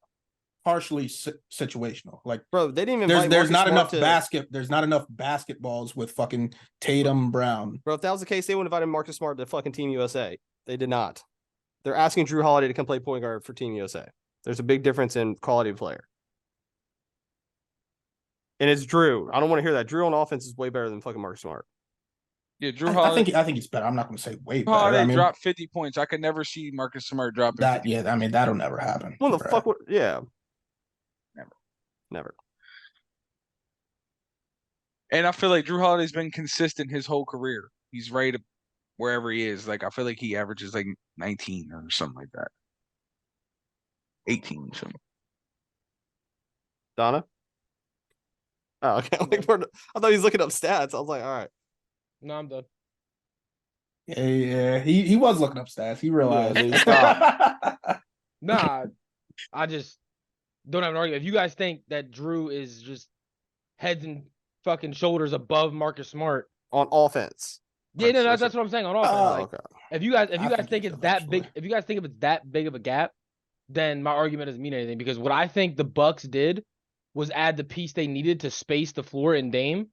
partially situational. Like Bro, they didn't even invite there's Marcus not Smart enough there's not enough basketballs with fucking Tatum Brown. Bro, if that was the case, they would have invited Marcus Smart to fucking Team USA. They did not. They're asking Drew Holiday to come play point guard for Team USA. There's a big difference in quality of player. And it's Drew. I don't want to hear that. Drew on offense is way better than fucking Marcus Smart. Yeah, Drew I Holiday. think he's better. I'm not going to say way Drew better. Holiday I mean dropped 50 points. I could never see Marcus Smart dropping that. 50. Yeah, I mean that'll never happen. What the bro. fuck would? Yeah, Never. never. And I feel like Drew Holiday's been consistent his whole career. He's right wherever he is. Like I feel like he averages like 19 or something like that. 18 something. Donna. Oh, okay. I thought he was looking up stats. I was like, all right. No, I'm done. Yeah, he was looking up stats. He realized. Yeah, Nah, I just don't have an argument. If you guys think that Drew is just heads and fucking shoulders above Marcus Smart, On offense. yeah, no, that's what I'm saying on offense. Oh, Like, okay. if you guys I think think he it's does, that big, actually. if you guys think if it's that big of a gap, then my argument doesn't mean anything. Because what I think the Bucks did was add the piece they needed to space the floor in Dame.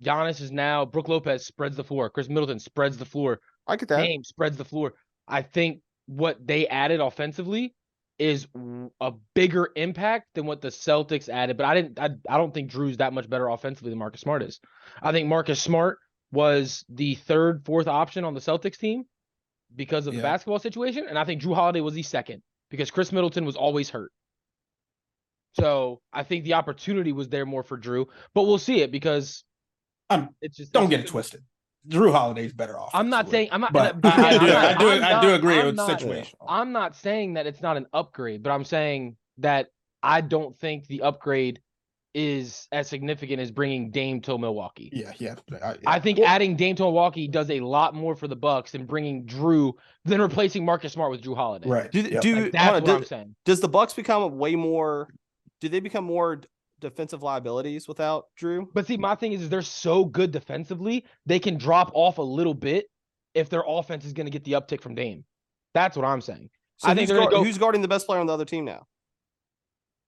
Giannis is now Brook Lopez spreads the floor. Chris Middleton spreads the floor. I get that. Dame spreads the floor. I think what they added offensively is a bigger impact than what the Celtics added. But I don't think Drew's that much better offensively than Marcus Smart is. I think Marcus Smart was the third, fourth option on the Celtics team because of the Yeah. basketball situation. And I think Drew Holiday was the second because Chris Middleton was always hurt. So I think the opportunity was there more for Drew, but we'll see it because it's just Don't it's get just- it twisted. Drew Holiday's better off. I'm not saying I'm not. but but again, I do agree I'm it's not- situational. I'm not saying that it's not an upgrade, but I'm saying that I don't think the upgrade is as significant as bringing Dame to Milwaukee. Yeah. I think adding Dame to Milwaukee does a lot more for the Bucks than bringing Drew than replacing Marcus Smart with Drew Holiday. right. Do Yep. Like, that's hold on, what I'm saying. does the Bucks become way more? Do they become more defensive liabilities without Drew? But see, my thing is they're so good defensively, they can drop off a little bit if their offense is going to get the uptick from Dame. That's what I'm saying. So I think they're gonna go. who's guarding the best player on the other team now?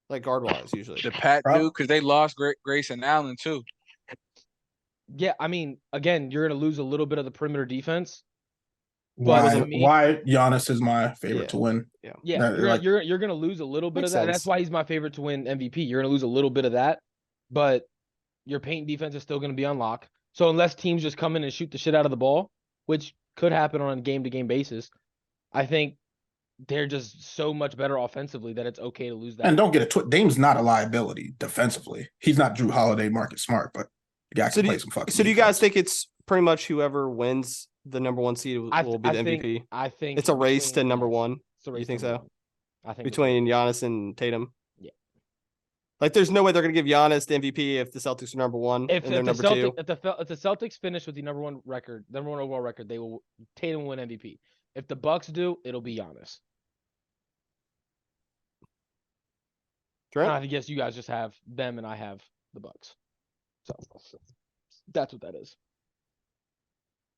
Like guard wise, usually. The Pat Bro. dude, because they lost Grayson Allen too. Yeah, I mean, again, you're going to lose a little bit of the perimeter defense. But to me- Why Giannis is my favorite Yeah. to win? Yeah, No, you're going to lose a little bit of Makes that. That's sense. why he's my favorite to win MVP. You're going to lose a little bit of that, but your paint defense is still going to be on lock. So unless teams just come in and shoot the shit out of the ball, which could happen on a game-to-game basis, I think they're just so much better offensively that it's okay to lose that. And don't get it. Dame's not a liability defensively. He's not Drew Holiday, Marcus Smart, but the guy can play some fucking. So do you guys defense. think it's pretty much whoever wins the number one seed will be the MVP? I think It's a race to between- number one It's a race You think to number so? one. I think between Giannis and Tatum. Yeah. Like, there's no way they're gonna give Giannis the MVP if the Celtics are number one if and they're the number two. if the Celtics finish with the number one overall record, they will Tatum will win MVP. If the Bucks do, it'll be Giannis. Trent? I guess you guys just have them and I have the Bucks. So that's what that is.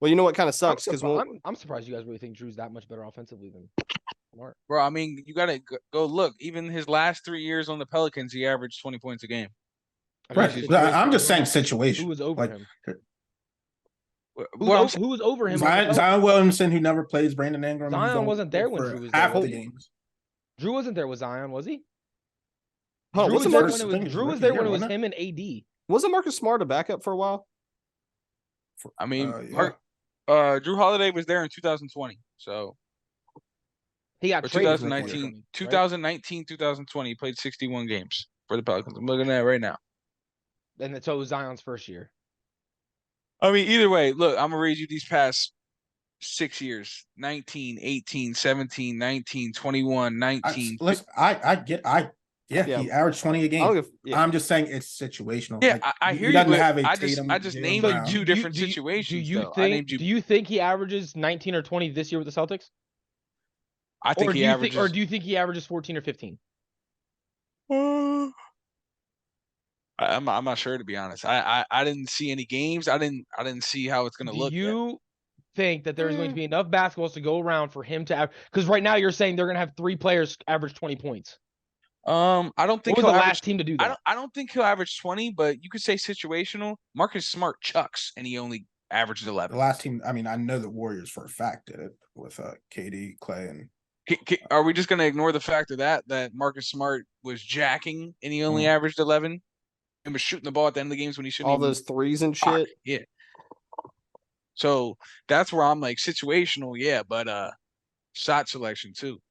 Well, you know what kind of sucks because I'm surprised you guys really think Drew's that much better offensively than Smart. Bro, I mean, you gotta go look. Even his last 3 years on the Pelicans, he averaged 20 points a game. Right. I'm just saying situation. Who was over him? Who was over him? Zion Williamson, who never plays. Brandon Ingram. Zion wasn't there when Drew was there. Half the games. Drew wasn't there with Zion, was he? Oh, Drew was there when it was him and AD. Wasn't Marcus Smart a backup for a while? I mean, Drew Holiday was there in 2020, so he got traded 2019, 2020. He played 61 games for the Pelicans. I'm looking at it right now. And so it was Zion's first year. I mean, either way, look, I'm gonna read you these past 6 years: 19, 18, 17, 19, 21, 19. He averaged 20 a game. I'm just saying it's situational. Yeah, I hear you. I just named you two different situations. Do you think he averages 19 or 20 this year with the Celtics? I think he averages. Or do you think he averages 14 or 15? I'm not sure, to be honest. I didn't see any games. I didn't see how it's going to look. Do you think that there's going to be enough basketballs to go around for him to average? Because right now you're saying they're going to have 3 players average 20 points. I don't think he'll average, last team to do that. I don't think he'll average 20, but you could say situational. Marcus Smart chucks, and he only averaged 11. The last team. I mean, I know the Warriors for a fact did it with KD, Clay, and. Are we just going to ignore the fact of that Marcus Smart was jacking and he only averaged 11 and was shooting the ball at the end of the games when he shouldn't? All those threes and shit. Yeah. So that's where I'm like situational, yeah, but shot selection too.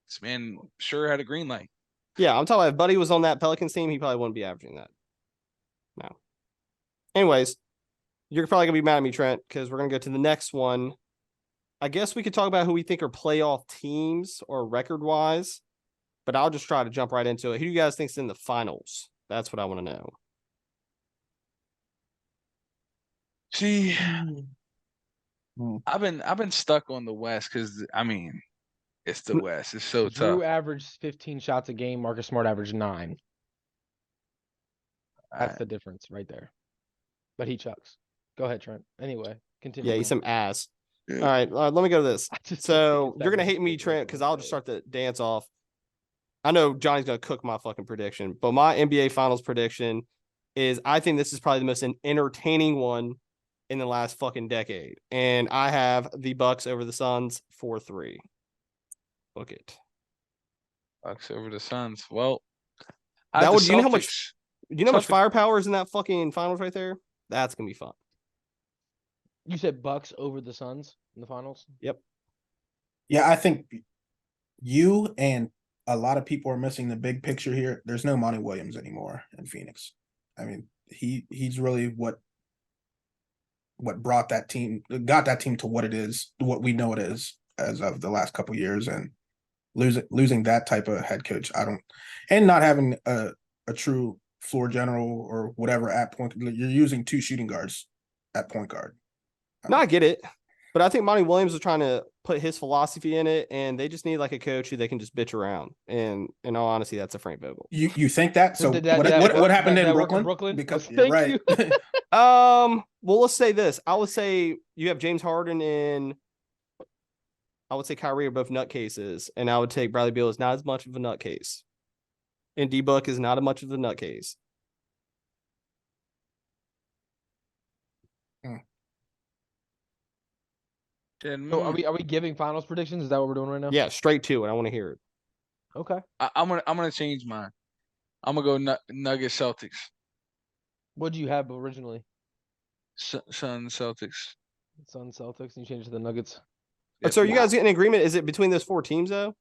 This man sure had a green light. Yeah, I'm talking about if Buddy was on that Pelicans team, he probably wouldn't be averaging that. No. Anyways, you're probably gonna be mad at me, Trent, because we're gonna go to the next one. I guess we could talk about who we think are playoff teams or record-wise, but I'll just try to jump right into it. Who do you guys think's in the finals? That's what I want to know. See, I've been stuck on the West because I mean, it's the West. It's so tough. Drew averaged 15 shots a game. Marcus Smart averaged 9. That's the difference right there. But he chucks. Go ahead, Trent. Anyway, continue. Yeah, he's some ass. All right, let me go to this. So you're gonna hate me, Trent, because I'll just start the dance off. I know Johnny's gonna cook my fucking prediction, but my NBA Finals prediction is I think this is probably the most entertaining one in the last fucking decade, and I have the Bucks over the Suns 4-3. Book it. Bucks over the Suns. Well, that would. You know how much firepower is in that fucking finals right there? That's gonna be fun. You said Bucks over the Suns in the finals? Yep. Yeah, I think you and a lot of people are missing the big picture here. There's no Monty Williams anymore in Phoenix. I mean, he's really what brought that team, got that team to what it is, what we know it is as of the last couple of years, and losing that type of head coach, and not having a true floor general or whatever at point. You're using 2 shooting guards at point guard. No, I get it. But I think Monty Williams was trying to put his philosophy in it, and they just need like a coach who they can just bitch around. And in all honesty, that's a Frank Vogel. You think that? So what happened in Brooklyn? Because right. Well, let's say this. I would say you have James Harden and I would say Kyrie are both nutcases, and I would take Bradley Beal as not as much of a nutcase. And D-Book is not as much of a nutcase. So are we giving finals predictions? Is that what we're doing right now? Yeah, straight to it. I want to hear it. Okay. I'm gonna change mine. I'm gonna go Nuggets Celtics. What did you have originally? Suns Celtics. Suns Celtics, and you changed to the Nuggets. Yep. So are you guys getting agreement? Is it between those 4 teams though?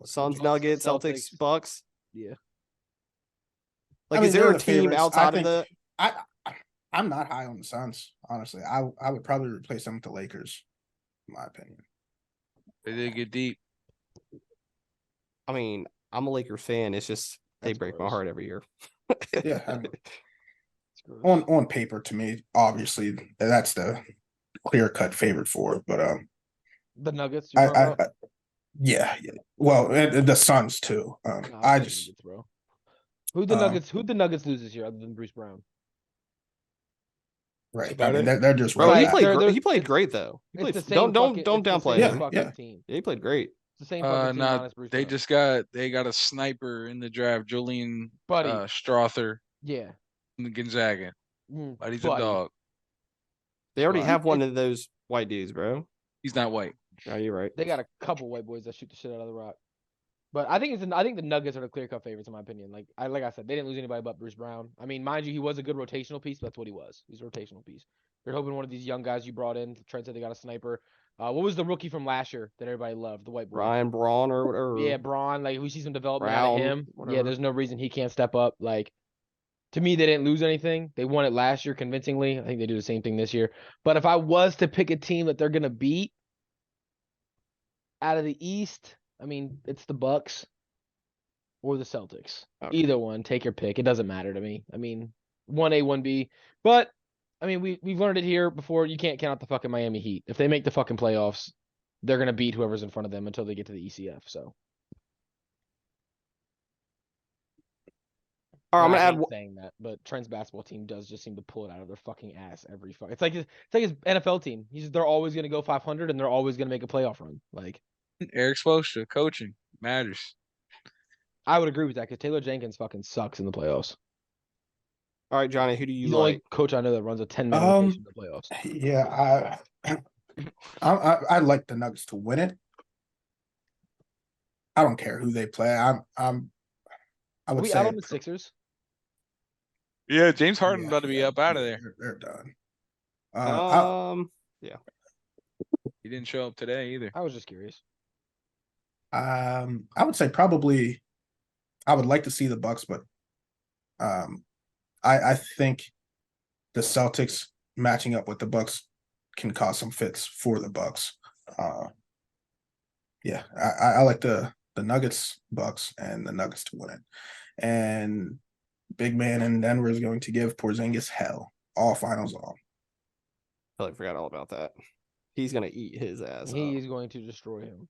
Suns, Nuggets, Celtics, Bucks. Yeah. Like, is there a team outside of the? I'm not high on the Suns, honestly. I would probably replace them with the Lakers, in my opinion. They did get deep. I mean, I'm a Lakers fan. It's just they break my heart every year. Yeah, I mean, on paper, to me, obviously, that's the clear-cut favorite for it. But the Nuggets. Yeah. Well, the Suns too. Nah, I I'll take just Nuggets, bro. Who'd the Nuggets lose this year other than Bruce Brown? right. I about mean, it. they're just Bro, real he Like, played. bad. He played great though. He It's played. the same Don't fucking. downplay Yeah, him. Fucking yeah. team. Yeah, he played great. It's the same fucking team Nah, minus Bruce they Brown. just got a sniper in the draft, Julian Buddy. Strother Yeah. in Gonzaga. But he's a Buddy. dog. They already Why? have one of those white dudes, bro. He's not white. No, you're right. They got a couple white boys that shoot the shit out of the rock. But I think the Nuggets are the clear cut favorites in my opinion. Like I said, they didn't lose anybody but Bruce Brown. I mean, mind you, he was a good rotational piece, but that's what he was. He's a rotational piece. They're hoping one of these young guys you brought in. Trent said they got a sniper. What was the rookie from last year that everybody loved? The white boy. Ryan Braun or whatever. Yeah, Braun. Like we see some development out Brown, of him. whatever. Yeah, there's no reason he can't step up. Like to me, they didn't lose anything. They won it last year convincingly. I think they do the same thing this year. But if I was to pick a team that they're gonna beat out of the East, I mean, it's the Bucks or the Celtics. Okay. Either one, take your pick. It doesn't matter to me. I mean, 1A, 1B. But I mean, we've learned it here before. You can't count out the fucking Miami Heat. If they make the fucking playoffs, they're gonna beat whoever's in front of them until they get to the ECF. So All right, I'm I gonna add. hate saying that, but Trent's basketball team does just seem to pull it out of their fucking ass every fuck. It's like his NFL team. They're always gonna go 500 and they're always gonna make a playoff run. Like Eric Spoelstra, coaching matters. I would agree with that because Taylor Jenkins fucking sucks in the playoffs. All right, Johnny, who do He's you the like? only coach I know that runs a 10-man rotation in the playoffs. Yeah, I like the Nuggets to win it. I don't care who they play. I Are would we say out on the Sixers? Yeah, James Harden yeah, about to be up out of there. They're done. Yeah. He didn't show up today either. I was just curious. I would say probably I would like to see the Bucks, but I think the Celtics matching up with the Bucks can cause some fits for the Bucks. Yeah, I like the Nuggets, Bucks, and the Nuggets to win it. And big man in Denver is going to give Porzingis hell all finals long. I totally forgot all about that. He's gonna eat his ass. He is going to destroy him.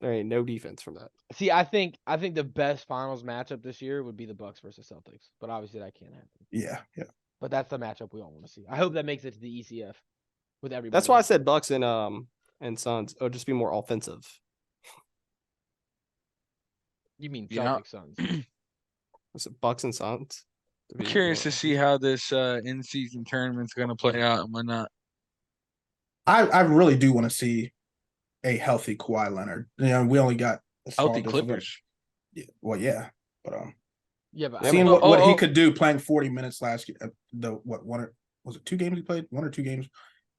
There ain't no defense from that. See, I think the best finals matchup this year would be the Bucks versus Celtics, but obviously that can't happen. Yeah. But that's the matchup we all want to see. I hope that makes it to the ECF with everybody. That's why I said Bucks and Suns. It'll just be more offensive. You mean You know- Celtics Suns? Was it Bucks and Suns? I'm curious to see how this in-season tournament's going to play out and whatnot. I really do want to see a healthy Kawhi Leonard. You know, we only got a small Healthy difference of- Clippers. Yeah, well, yeah, but Yeah, but seeing but- what he oh. could do playing 40 minutes last year, was it 2 games he played? 1 or 2 games?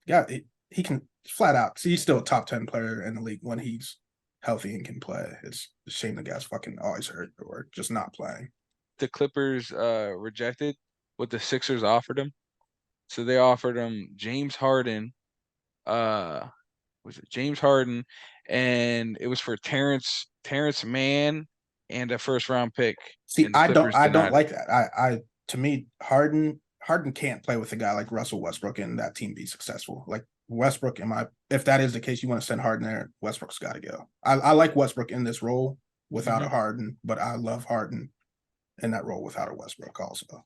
Yeah, he can flat out. See, he's still a top 10 player in the league when he's healthy and can play. It's a shame the guy's fucking always hurt or just not playing. The Clippers rejected what the Sixers offered him. So they offered him James Harden. Was it James Harden? And it was for Terrence Mann and a first round pick. See, And the I don't Clippers denied like that. I to me, Harden can't play with a guy like Russell Westbrook and that team be successful. Like Westbrook, if that is the case, you want to send Harden there, Westbrook's got to go. I like Westbrook in this role without a Harden, but I love Harden in that role without a Westbrook also.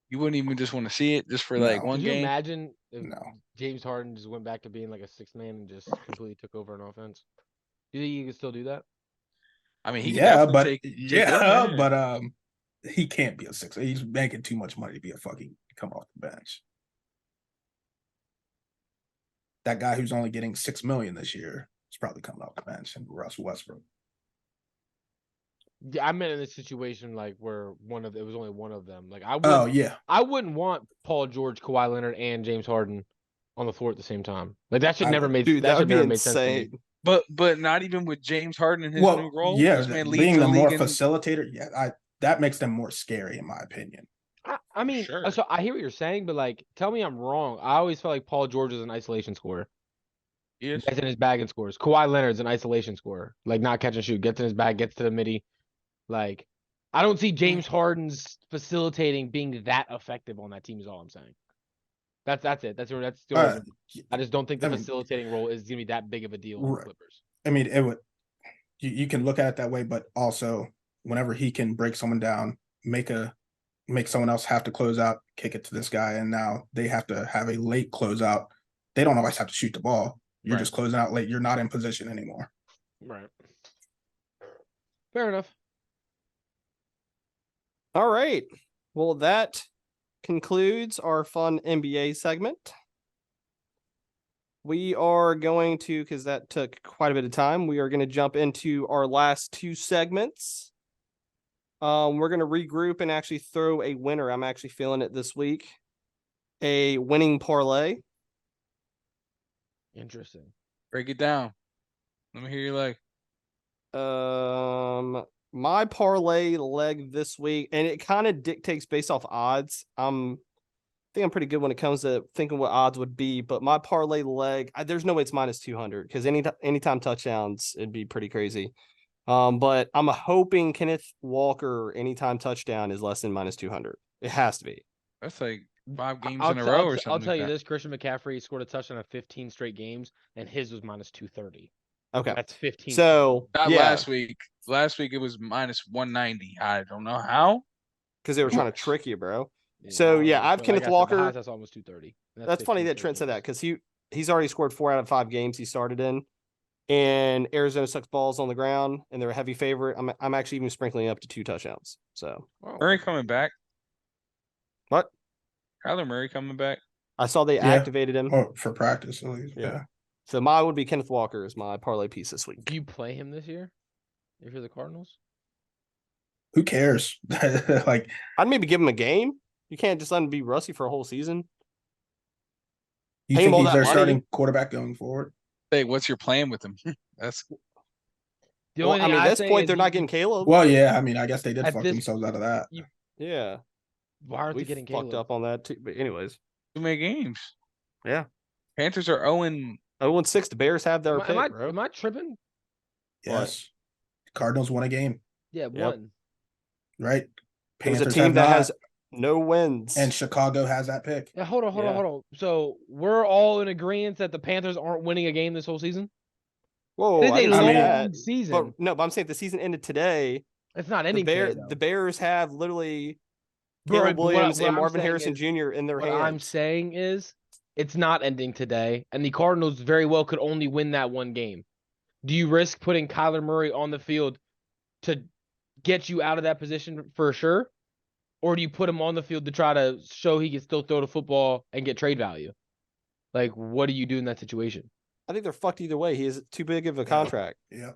You wouldn't even just want to see it just for No. like one Could you game. imagine if No. James Harden just went back to being like a sixth man and just completely took over an offense? Do you think he could still do that? I mean, he can Yeah, definitely take over. but he can't be a six. He's making too much money to be a fucking come off the bench. That guy who's only getting $6 million this year is probably coming off the bench, and Russell Westbrook. Yeah, I meant in this situation like where it was only one of them. Like Oh yeah, I wouldn't want Paul George, Kawhi Leonard, and James Harden on the floor at the same time. Like that should never make Dude, that that would should be never make sense to me. insane. But not even with James Harden in his new role. yeah, This man leads being the more league in- facilitator, yeah, that makes them more scary in my opinion. I mean, Sure. so I hear what you're saying, but like, tell me I'm wrong. I always felt like Paul George is an isolation scorer. Yes. Gets in his bag and scores. Kawhi Leonard's an isolation scorer, like not catch and shoot. Gets in his bag, gets to the midi. Like, I don't see James Harden's facilitating being that effective on that team. Is all I'm saying. That's it. That's the only. I just don't think the facilitating role is gonna be that big of a deal on the Right. Clippers. I mean, it would. you can look at it that way, but also whenever he can break someone down, make someone else have to close out, kick it to this guy, and now they have to have a late closeout. They don't always have to shoot the ball. You're just closing out late. You're not in position anymore. Right. Fair enough. All right. Well, that concludes our fun NBA segment. We are going to, because that took quite a bit of time, we are going to jump into our last two segments. We're going to regroup and actually throw a winner. I'm actually feeling it this week. A winning parlay. Interesting. Break it down. Let me hear your leg. My parlay leg this week, and it kind of dictates based off odds. I think I'm pretty good when it comes to thinking what odds would be, but my parlay leg, there's no way it's minus 200 because anytime touchdowns, it'd be pretty crazy. But I'm hoping Kenneth Walker anytime touchdown is less than minus 200. It has to be. That's like 5 games in a row or something. I'll tell like you that. this: Christian McCaffrey scored a touchdown on 15 straight games, and his was minus 230. Okay, That's 15. So Not yeah, last week. Last week it was minus 190. I don't know how. because they were trying to trick you, bro. Yeah, So yeah, but I've like Kenneth I said, Walker. The highest I saw was 230. That's funny 15 that Trent said straight that because he's already scored 4 out of 5 games he started in, and Arizona sucks balls on the ground, and they're a heavy favorite. I'm actually even sprinkling up to 2 touchdowns. So games. Murray coming back. what? Kyler Murray coming back. I saw they activated him. Or for practice at least. Yeah. Yeah. So mine would be Kenneth Walker as my parlay piece this week. Do you play him this year? If you're the Cardinals? Who cares? Like, I'd maybe give him a game. You can't just let him be rusty for a whole season. you Pay him think all he's that their money. starting quarterback going forward? Hey, what's your plan with him? That's The Well, only I thing mean, I at this say point, is they're you- not getting Caleb. Well, yeah. I mean, I guess they did At fuck this- themselves out of that. Yeah. Why aren't We they getting fucked Caleb? up on that too. But anyways. too many games. Yeah. Panthers are 0-. 0-6, the Bears have their pick, bro. Am I tripping? Yes. Cardinals won a game, Yeah, Yep. one. right? It was a Panthers team have that not, has no wins. and Chicago has that pick. Yeah, hold Yeah. on. So we're all in agreement that the Panthers aren't winning a game this whole season? Whoa, It is I a didn't say long that. season. But I'm saying if the season ended today. It's not ending today, though. The Bears have literally Bro, Caleb but what Williams and I'm Marvin saying Harrison is- Jr. in their What hands. I'm saying is it's not ending today, and the Cardinals very well could only win that one game. Do you risk putting Kyler Murray on the field to get you out of that position for sure? Or do you put him on the field to try to show he can still throw the football and get trade value? Like, what do you do in that situation? I think they're fucked either way. He is too big of a contract. Yeah.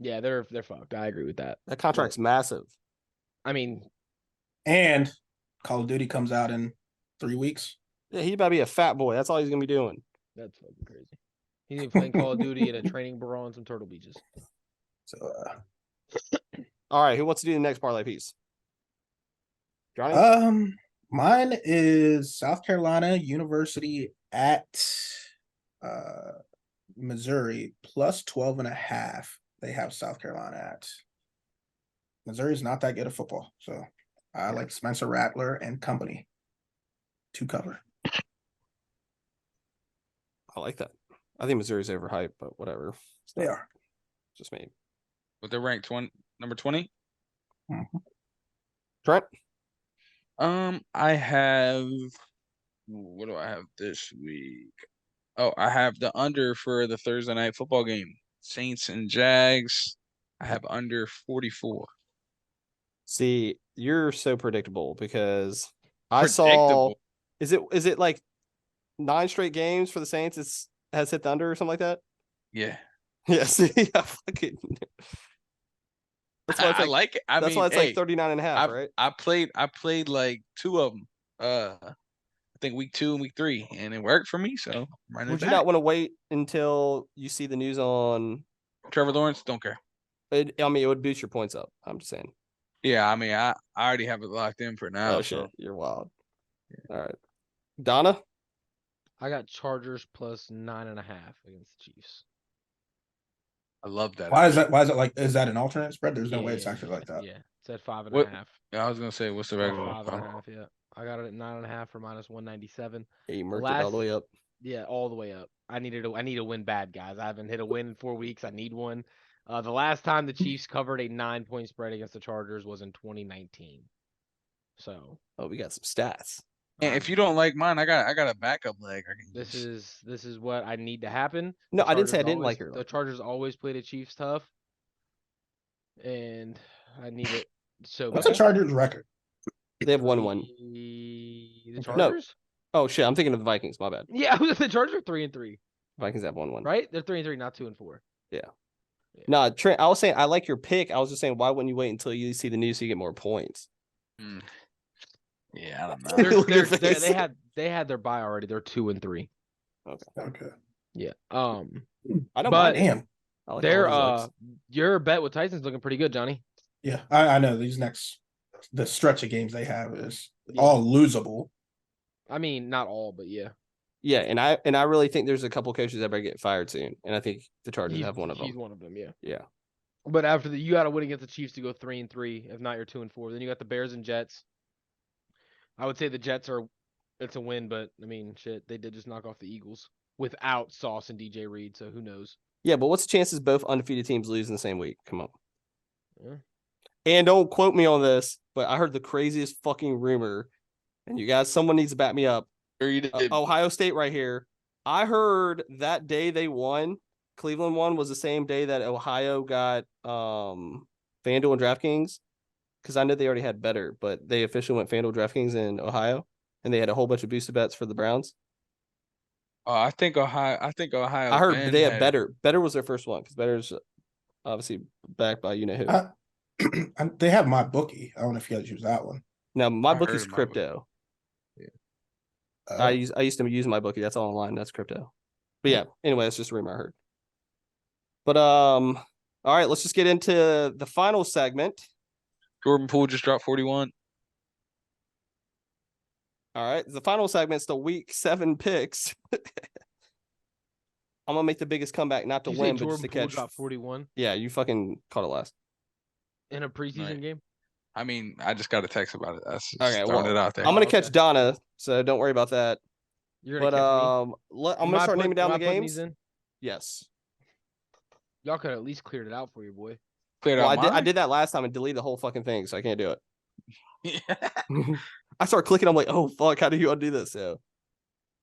Yeah, they're fucked. I agree with that. That contract's massive. I mean, And Call of Duty comes out in 3 weeks. Yeah, he's about to be a fat boy. That's all he's gonna be doing. that's fucking crazy. He's even playing Call of Duty at a training bureau on some Turtle Beaches. So All right, who wants to do the next parlay piece? Johnny? mine is South Carolina University at Missouri plus 12.5. They have South Carolina at. Missouri's not that good at football, so I like Spencer Rattler and company to cover. I like that. I think Missouri's overhyped, but whatever. They are. Just me. But they're ranked number 20. Trent? I have. What do I have this week? Oh, I have the under for the Thursday night football game. Saints and Jags. I have under 44. See, you're so predictable because I saw. Is it like 9 straight games for the Saints? Has hit the under or something like that? Yeah. Yeah, see, I fucking. That's why it's I like, like it. that's why it's like 39.5, right? I played like 2 of them. I think week 2 and week 3, and it worked for me. So I'm running Would it you back. not want to wait until you see the news on? Trevor Lawrence? Don't care. I mean, it would boost your points up. I'm just saying. Yeah, I mean, I already have it locked in for now. Oh so shit, you're wild. All right, Donna. I got Chargers plus 9.5 against the Chiefs. I love that. Why is that? Why is it like? Is that an alternate spread? There's no way it's actually like that. Yeah, it's at 5.5. What- I was gonna say, what's the It's at regular? 5.5. Yeah, I got it at 9.5 for minus 197. Yeah, you marked it all the way up. Yeah, all the way up. I need a win bad, guys. I haven't hit a win in 4 weeks. I need one. The last time the Chiefs covered a 9-point spread against the Chargers was in 2019. So, we got some stats. And if you don't like mine, I got a backup leg. I can this use. is what I need to happen. No, The I didn't say I Chargers didn't like her. The Chargers always play the Chiefs tough, and I need it so What's the bad. Chargers record? They have 1-1. The Chargers? Oh shit, I'm thinking of the Vikings. My bad. Yeah, the Chargers are 3-3, Vikings have 1-1. right? They're 3-3, not 2-4. No, Trent. I was saying I like your pick. I was just saying why wouldn't you wait until you see the news so you get more points? Yeah, I don't know. Look at your face. They had their bye already. They're 2-3. Okay. Yeah. I don't But- mind. It. Damn. I like Their all those legs. your bet with Tyson's looking pretty good, Johnny. Yeah, I know the stretch of games they have is Yeah. all losable. I mean, not all, but yeah. Yeah, and I really think there's a couple coaches that better get fired soon, and I think the Chargers have one of He's them. one of them, yeah. Yeah. But after you got to win against the Chiefs to go 3-3. If not, you're 2-4. Then you got the Bears and Jets. I would say the Jets it's a win, but I mean, shit, they did just knock off the Eagles without Sauce and DJ Reed, so who knows? Yeah, but what's the chances both undefeated teams lose in the same week? Come on. Yeah. And don't quote me on this, but I heard the craziest fucking rumor, and you guys, someone needs to back me up. Sure you did. Ohio State right here. I heard that day they won, Cleveland won, was the same day that Ohio got FanDuel and DraftKings, because I know they already had better, but they officially went FanDuel, DraftKings in Ohio, and they had a whole bunch of boosted bets for the Browns. I think Ohio. I heard Ben they had had- better. Better was their first one because Better's obviously backed by you know who. They have my bookie. I don't know if you guys use that one. Now my I heard bookie's of MyBookie. crypto. Uh, I used to use my bookie. That's all online. That's crypto. But yeah, anyway, that's just a rumor I heard. But all right, let's just get into the final segment. Jordan Poole just dropped 41. All right, the final segment's the week 7 picks. I'm gonna make the biggest comeback, not to Did you win, say but just Jordan to Poole catch. dropped 41 Yeah, you fucking caught it last. in a preseason Right. game? I mean, I just got a text about it. That's just Okay, throwing well, it out there. I'm gonna okay. catch Donna, so don't worry about that. You're But gonna catch me? I'm gonna start naming down the Am I putting games. these in? Yes. Y'all could at least cleared it out for you, boy. Cleared Well, out I mine? did that last time and deleted the whole fucking thing, so I can't do it. Yeah. I start clicking. I'm like, oh fuck, how do you undo this? So,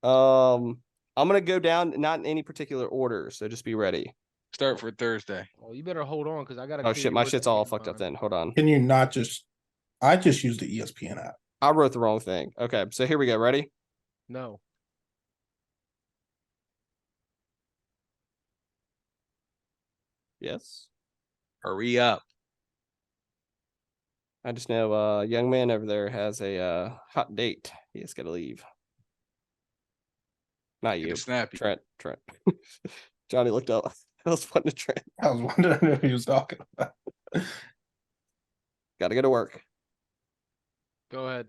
I'm gonna go down not in any particular order, so just be ready. Start for Thursday. Oh, you better hold on because I gotta. Oh clear shit, my yours shit's and all clear fucked up mine. then. Hold on, Can you not just? I just use the ESPN app. I wrote the wrong thing. Okay, so here we go. Ready? No. Yes. Hurry up. I just know young man over there has a hot date. He has got to leave. Not Get you, a snappy. Trent. Johnny looked up. I was putting to Trent. I was wondering if he was talking about. Got to go to work. Go ahead.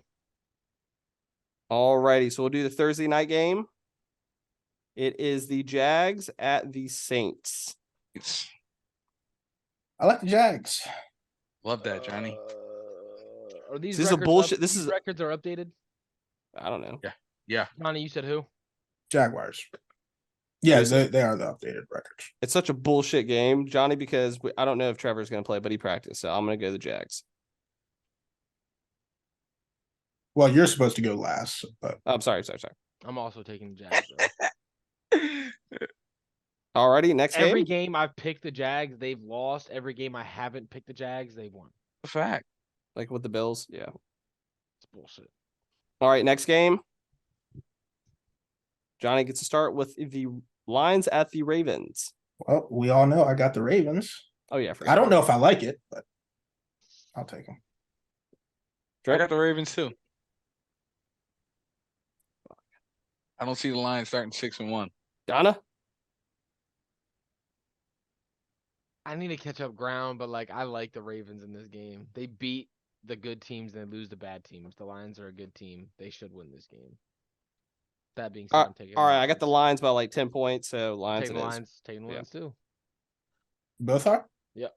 All righty, so we'll do the Thursday night game. It is the Jags at the Saints. I like the Jags. Love that, Johnny. Are these This is a records bullshit- Up, this these is- records are updated. I don't know. Yeah. Johnny, you said who? Jaguars. Yeah, This is- they are the updated records. It's such a bullshit game, Johnny, because I don't know if Trevor's going to play, but he practiced, so I'm going to go the Jags. Well, you're supposed to go last, but I'm sorry. I'm also taking the Jags. Though. All righty, next Every game. game I've picked the Jags, they've lost. Every game I haven't picked the Jags, they've won. Fact. Like with the Bills, yeah. It's bullshit. All right, next game. Johnny gets to start with the Lions at the Ravens. well, we all know I got the Ravens. Oh yeah, I don't know if I like it, but I'll take them. I got the Ravens too. I don't see the Lions starting 6-1. Donna. I need to catch up ground, but like I like the Ravens in this game. They beat the good teams and they lose the bad teams. The Lions are a good team. They should win this game. That being said, I'm taking. All right, I got the Lions by like 10 points, so Lions Taking it the is. Lions. Taking the Yeah. Lions too. Both are? Yeah.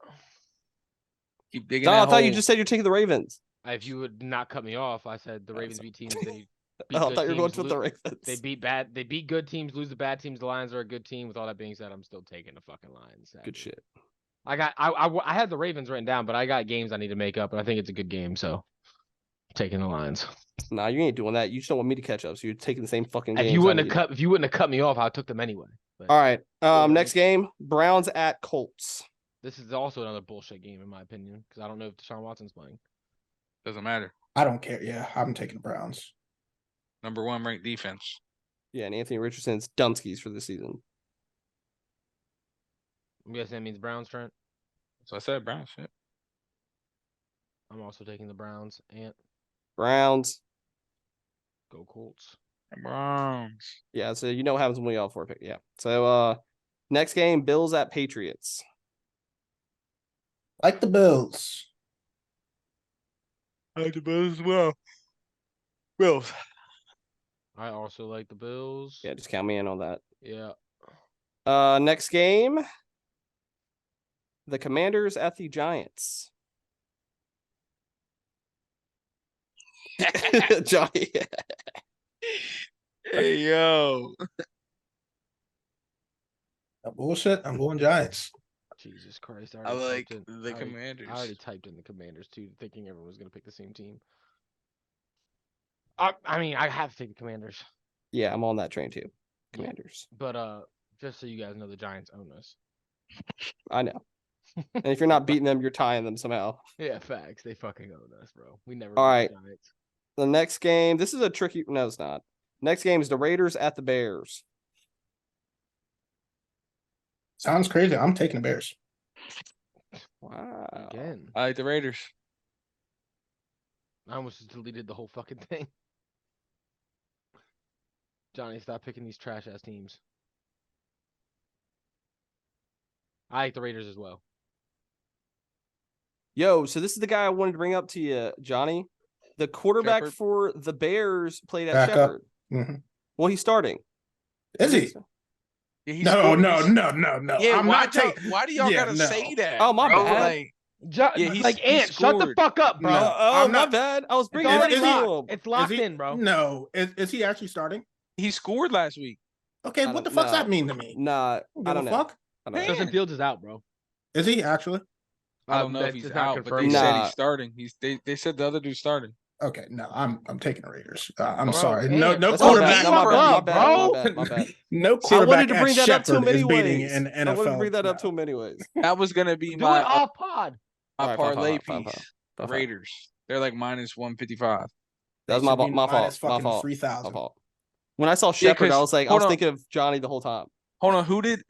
Keep digging Donna, I that thought you hole. just said you're taking the Ravens. If you would not cut me off, I said the Ravens beat teams. They beat I good thought you were going teams, with the Ravens. They beat bad. They beat good teams, lose the bad teams. The Lions are a good team. With all that being said, I'm still taking the fucking Lions. Good shit. I had the Ravens written down, but I got games I need to make up, and I think it's a good game, so I'm taking the Lions. Nah, you ain't doing that. You just don't want me to catch up, so you're taking the same fucking If games. you wouldn't have cut me off, I took them anyway. But All right. Next game, Browns at Colts. this is also another bullshit game, in my opinion, because I don't know if Deshaun Watson's playing. Doesn't matter. I don't care. Yeah, I'm taking the Browns. Number 1 ranked defense. Yeah, and Anthony Richardson's Dumpskis for the season. I'm guessing that means Browns, Trent. So I said Browns. Shit. I'm also taking the Browns. And Browns. go Colts. Browns. Yeah, so you know what happens when we all four pick. Yeah. So next game, Bills at Patriots. Like the Bills. I like the Bills as well. Bills. I also like the Bills. Yeah, just count me in on that. Yeah. Next game, the Commanders at the Giants. Johnny. Hey, yo. No bullshit. I'm going Giants. Jesus Christ. I like the Commanders. I already typed in the Commanders, too, thinking everyone was going to pick the same team. I mean, I have to take the Commanders. Yeah, I'm on that train too. Commanders. But just so you guys know, the Giants own us. I know. And if you're not beating them, you're tying them somehow. Yeah, facts. They fucking own us, bro. We never All beat right. the Giants. The next game, this is a tricky. No, it's not. Next game is the Raiders at the Bears. Sounds crazy. I'm taking the Bears. Wow. Again. I like the Raiders. I almost just deleted the whole fucking thing. Johnny, stop picking these trash ass teams. I like the Raiders as well. Yo, so this is the guy I wanted to bring up to you, Johnny. The quarterback Shepherd. for the Bears played at Backup. Shepherd. Mm-hmm. Well, he's starting. Is he? Yeah, he No. scored. Yeah, Yeah, I'm not taking. why do y'all Yeah, gotta no. say that? Oh, my bro? bad. Like, Yeah, he's- like he Ant, shut the scored. fuck up, bro. No. Oh, I'm my not- bad. I was It's bringing it up already to locked. him. It's locked Is he? in, bro. No. Is he actually starting? he scored last week. Okay, I what the don't- fuck's no. that mean to me? Nah, Give I a don't know. fuck. I don't know. Justin Fields is out, bro. Is he actually? I don't know if That's he's just not out, but they confirmed. said Nah. he's starting. They said the other dude's starting. Okay, no, I'm taking the Raiders. I'm Bro, sorry. Ant, No That's quarterback. my bad. Fuck My up, bad. bro. My bad. My bad. No I quarterback wanted to at bring that up to him Shepherd is beating anyways. an NFL. I wanted to bring that up to no. him anyways. That was gonna be Do it my off pod. All right, parlay fine. piece. The Raiders. They're like minus 155. That was They my should be fault. minus My fucking fault. 3,000. My fault. When I saw Shepherd, I 'cause- was like, I hold was on. thinking of Johnny the whole time. Hold on, who did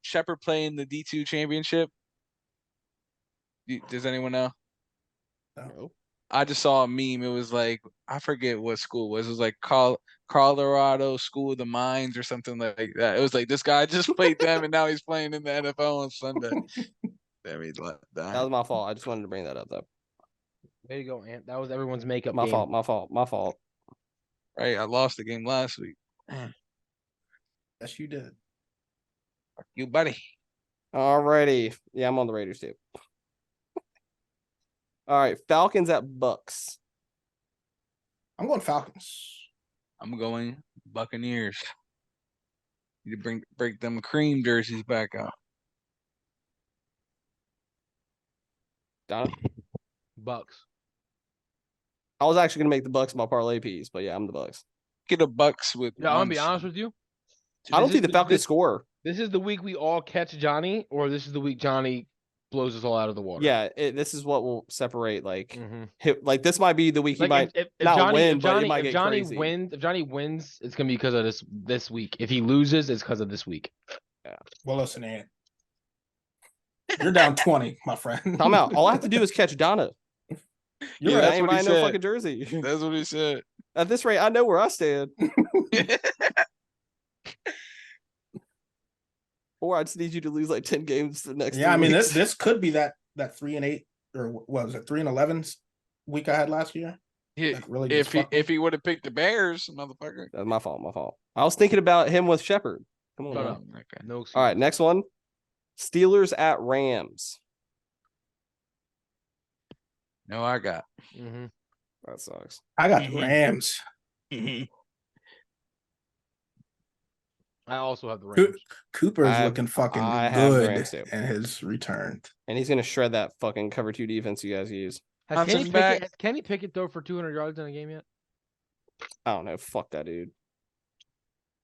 Shepard play in the D2 championship? Does anyone know? No. I just saw a meme. It was like, I forget what school it was. It was like Colorado School of the Mines or something like that. It was like this guy just played them and now he's playing in the NFL on Sunday. Damn, he left That was my fault. I just wanted to bring that up though. There you go, Ant. That was everyone's makeup My game. fault. My fault. My fault. Right, I lost the game last week. Yes, you did. Fuck you, buddy. Alrighty. Yeah, I'm on the Raiders too. All right, Falcons at Bucks. I'm going Falcons. I'm going Buccaneers. Need to break them cream jerseys back out. Donna? Bucks. I was actually gonna make the Bucks my parlay piece, but yeah, I'm the Bucks. Get a Bucks with. Yeah, I'm gonna one be honest seed. with you. I don't This think is the Falcons this- score. This is the week we all catch Johnny, or this is the week Johnny blows us all out of the water. Yeah, this is what will separate. Like, Mhm. like this might be the week he Like might if not Johnny, win, if but it Johnny, might if get Johnny crazy. wins, if Johnny wins, it's gonna be because of this week. If he loses, it's because of this week. Well, listen, Ant. You're down 20, my friend. Time out. All I have to do is catch Donna. You're Yeah, right. I that's ain't what he buying no said. fucking jersey. That's what he said. At this rate, I know where I stand. Or I just need you to lose like 10 games the next. Yeah, I 3 mean weeks. this could be that 3-8 or what was it 3-11 week I had last year. He- Like, really if just he fuck me. if he would have picked the Bears, motherfucker. That's my fault. My fault. I was thinking about him with Shepard. Come on. Shut man. up. Okay. No excuse. All right, next one. Steelers at Rams. No, I got. Mm-hmm. That sucks. I got the Rams. I also have the Coo- Rams. Cooper's I looking fucking have the good Rams too. in his return. And he's gonna shred that fucking cover 2 defense you guys use. Has Kenny Hunter's back. Pickett, has Kenny Pickett throw for 200 yards in a game yet? I don't know. Fuck that dude.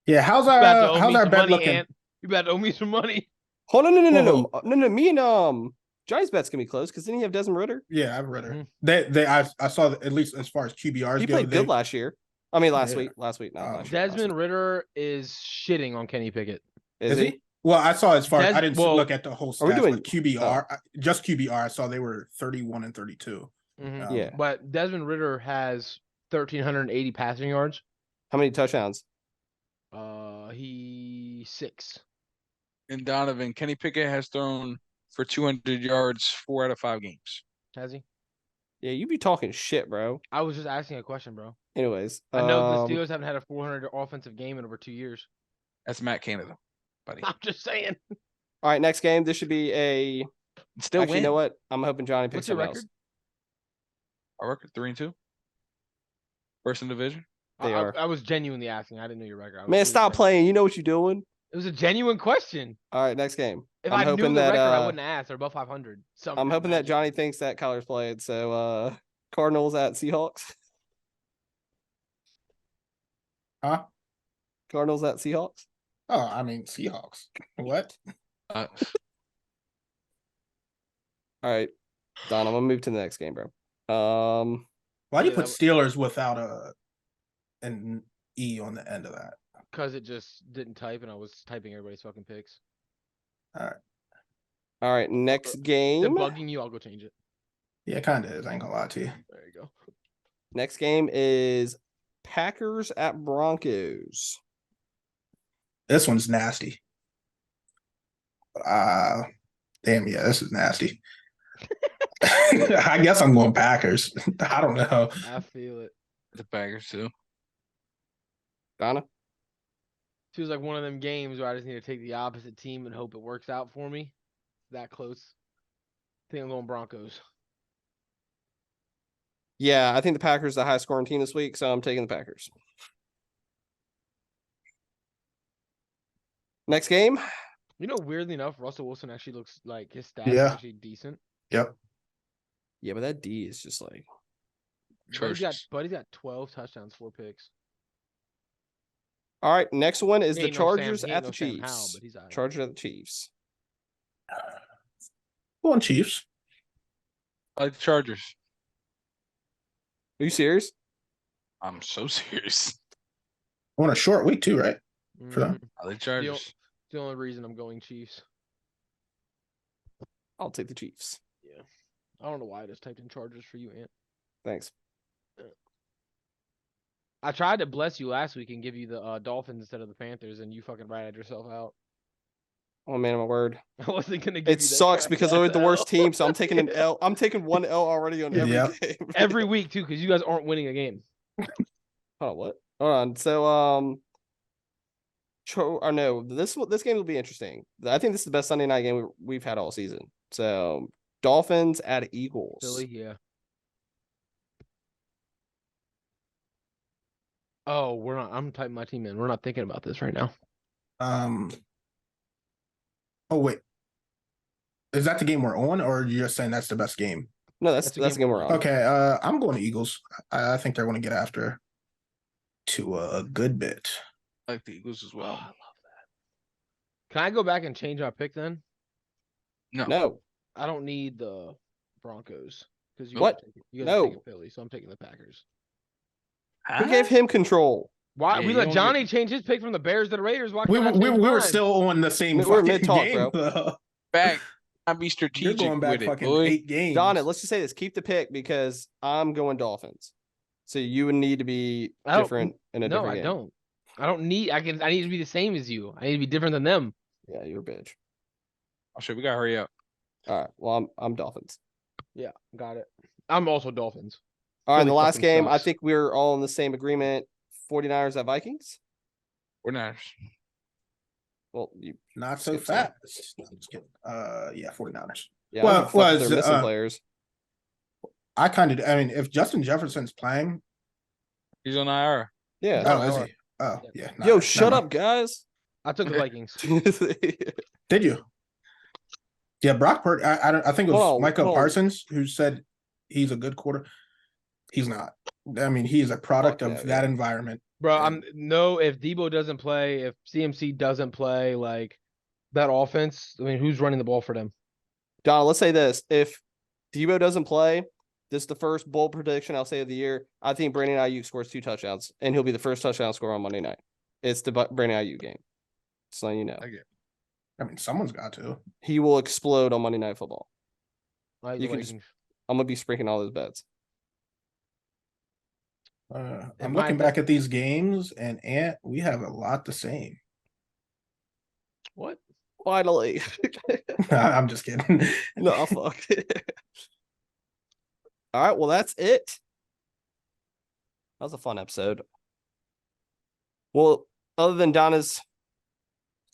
Yeah, how's You about to owe our me some bet money, looking? Ant. You about to owe me some money. Hold on, Whoa. no. Me and Johnny's bet's gonna be close because didn't he have Desmond Ritter? Yeah, I've read Mhm. it. I saw that, at least as far as QBRs He go. played good last year. I mean, last Yeah. week, not last year. last Desmond week. Ritter is shitting on Kenny Pickett. Is he? Well, I saw as far Des- I didn't well, look at the whole are we stats, doing- but QBR, just QBR, I saw they were 31 and 32. Yeah. But Desmond Ritter has 1,380 passing yards. How many touchdowns? He 6. And Donovan, Kenny Pickett has thrown for 200 yards 4 out of 5 games. Has he? Yeah, you be talking shit, bro. I was just asking a question, bro. Anyways, I know the Steelers haven't had a 400 offensive game in over 2 years. That's Matt Canada, buddy. I'm just saying. All right, next game. This should be a. Still Actually, win. you know what? I'm hoping Johnny picks What's your something record? else. Our record 3-2. First in division. They are. I was genuinely asking. I didn't know your record. Man, stop playing. You know what you're doing. It was a genuine question. All right, next game. If I'm I knew hoping the that, record, I wouldn't ask. They're above 500. I'm hoping that Johnny thinks that Kyler's played. So, Cardinals at Seahawks. Huh? Cardinals at Seahawks. Oh, I mean Seahawks. What? Uh, All right, Don, I'm gonna move to the next game, bro. Why do you Yeah, put that Steelers without an E on the end of that? Because it just didn't type, and I was typing everybody's fucking picks. all right, next Is it game. bugging you? I'll go change it. Yeah, it kind of is. I ain't gonna lie to you. There you go. Next game is Packers at Broncos. This one's nasty. Damn, yeah, this is nasty. I guess I'm going Packers. I don't know. I feel it. the Packers too. Donna. Feels like one of them games where I just need to take the opposite team and hope it works out for me. That close. I think I'm going Broncos. Yeah, I think the Packers are the high scoring team this week, so I'm taking the Packers. Next game. You know, weirdly enough, Russell Wilson actually looks like his stats Yeah. are actually decent. Yep. Yeah, but that D is just like Buddy's got 12 touchdowns, 4 picks. all right. Next one is He the ain't no Sam- Chargers he ain't at no the Sam Chiefs. Howell, but he's all right. Chargers at the Chiefs. Going Chiefs. I like the Chargers. Are you serious? I'm so serious. On a short week too, right? For them. Mhm. I like the Chargers. It's the only reason I'm going Chiefs. I'll take the Chiefs. Yeah. I don't know why I just typed in Chargers for you, Ant. Thanks. I tried to bless you last week and give you the Dolphins instead of the Panthers, and you fucking ratted yourself out. Oh man, my word. I wasn't gonna give It you that sucks crack because ass they're the worst L. team, so I'm taking an L. I'm taking one L already on every Yeah. game. Every week too, because you guys aren't winning a game. Hold on, what? Hold on. So no, this game will be interesting. I think this is the best Sunday night game we've had all season. So Dolphins at Eagles. Philly, yeah. Oh, we're not. I'm typing my team in. We're not thinking about this right now. Oh wait. Is that the game we're on, or are you just saying that's the best game? No, that's That's the the game game we're we're on. on. Okay, I'm going to Eagles. I think they're going to get after to a good bit. I like the Eagles as Oh, well. I love that. Can I go back and change my pick then? No. I don't need the Broncos because you What? guys are taking- you guys No. are taking Philly, so I'm taking the Packers. Who gave him control? Why Yeah, we you let don't Johnny change his pick from the Bears to the Raiders? Why We, can't I we, change we were mine? still on the same We're fucking mid-talk, game, bro. though. Back. I be You're strategic going back with it, fucking boy. 8 games. Donna, let's just say this. Keep the pick because I'm going Dolphins. So you would need to be I don't- different in a No, different I game. don't. I don't need. I need to be the same as you. I need to be different than them. Yeah, you're a bitch. Oh shit, we gotta hurry up. All right. Well, I'm Dolphins. Yeah, got it. I'm also Dolphins. All right. In Philly the last fucking game, I sucks. think we're all in the same agreement. 49ers at Vikings. We're not. Well, you Not so Skip some. fast. No, just kidding. Yeah, 49ers. yeah. Well, I don't give a fuck if was, they're missing players. I mean, if Justin Jefferson's playing, He's on IR. Yeah. oh, is IR. he? Oh, yeah. Yo, nah, shut never up, guys. I took the Vikings. Did you? Yeah, Brock Purdy. I think it was Hold on, Micah hold on. Parsons who said he's a good quarter. He's not. I mean, he's a product Fuck of no, that yeah. environment. Bro, And- if Debo doesn't play, if CMC doesn't play, like that offense, I mean, who's running the ball for them? Don, let's say this. If Debo doesn't play, this is the first bold prediction I'll say of the year. I think Brandon Ayuk scores 2 touchdowns, and he'll be the first touchdown scorer on Monday night. It's the Brandon Ayuk game. Just letting you know. I mean, someone's got to. He will explode on Monday Night Football. I like You the can just- Vikings. I'm going to be sprinkling all those bets. I'm looking back at these games, and Ant, we have a lot the same. What? Finally. I'm just kidding. No, fuck. All right, well, that's it. That was a fun episode. Well, other than Donna's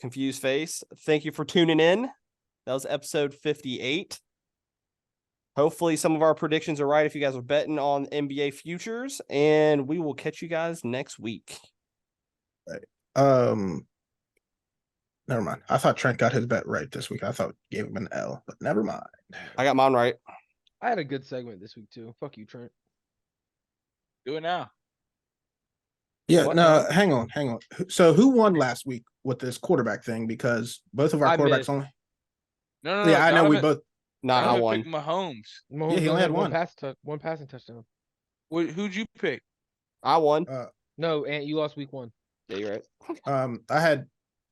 confused face, thank you for tuning in. That was episode 58. Hopefully some of our predictions are right if you guys are betting on NBA futures, and we will catch you guys next week. Never mind. I thought Trent got his bet right this week. I thought gave him an L, but never mind. I got mine right. I had a good segment this week too. Fuck you, Trent. Do it now. Yeah, What? no, hang on. So who won last week with this quarterback thing? Because both of our I quarterbacks missed. only. No. Yeah, I know we Donovan- both. Nah, I Donovan won. picked Mahomes. Mahomes Yeah, he only had one one. one passing touchdown. Who'd you pick? I won. No, and you lost week 1. Yeah, you're right. I had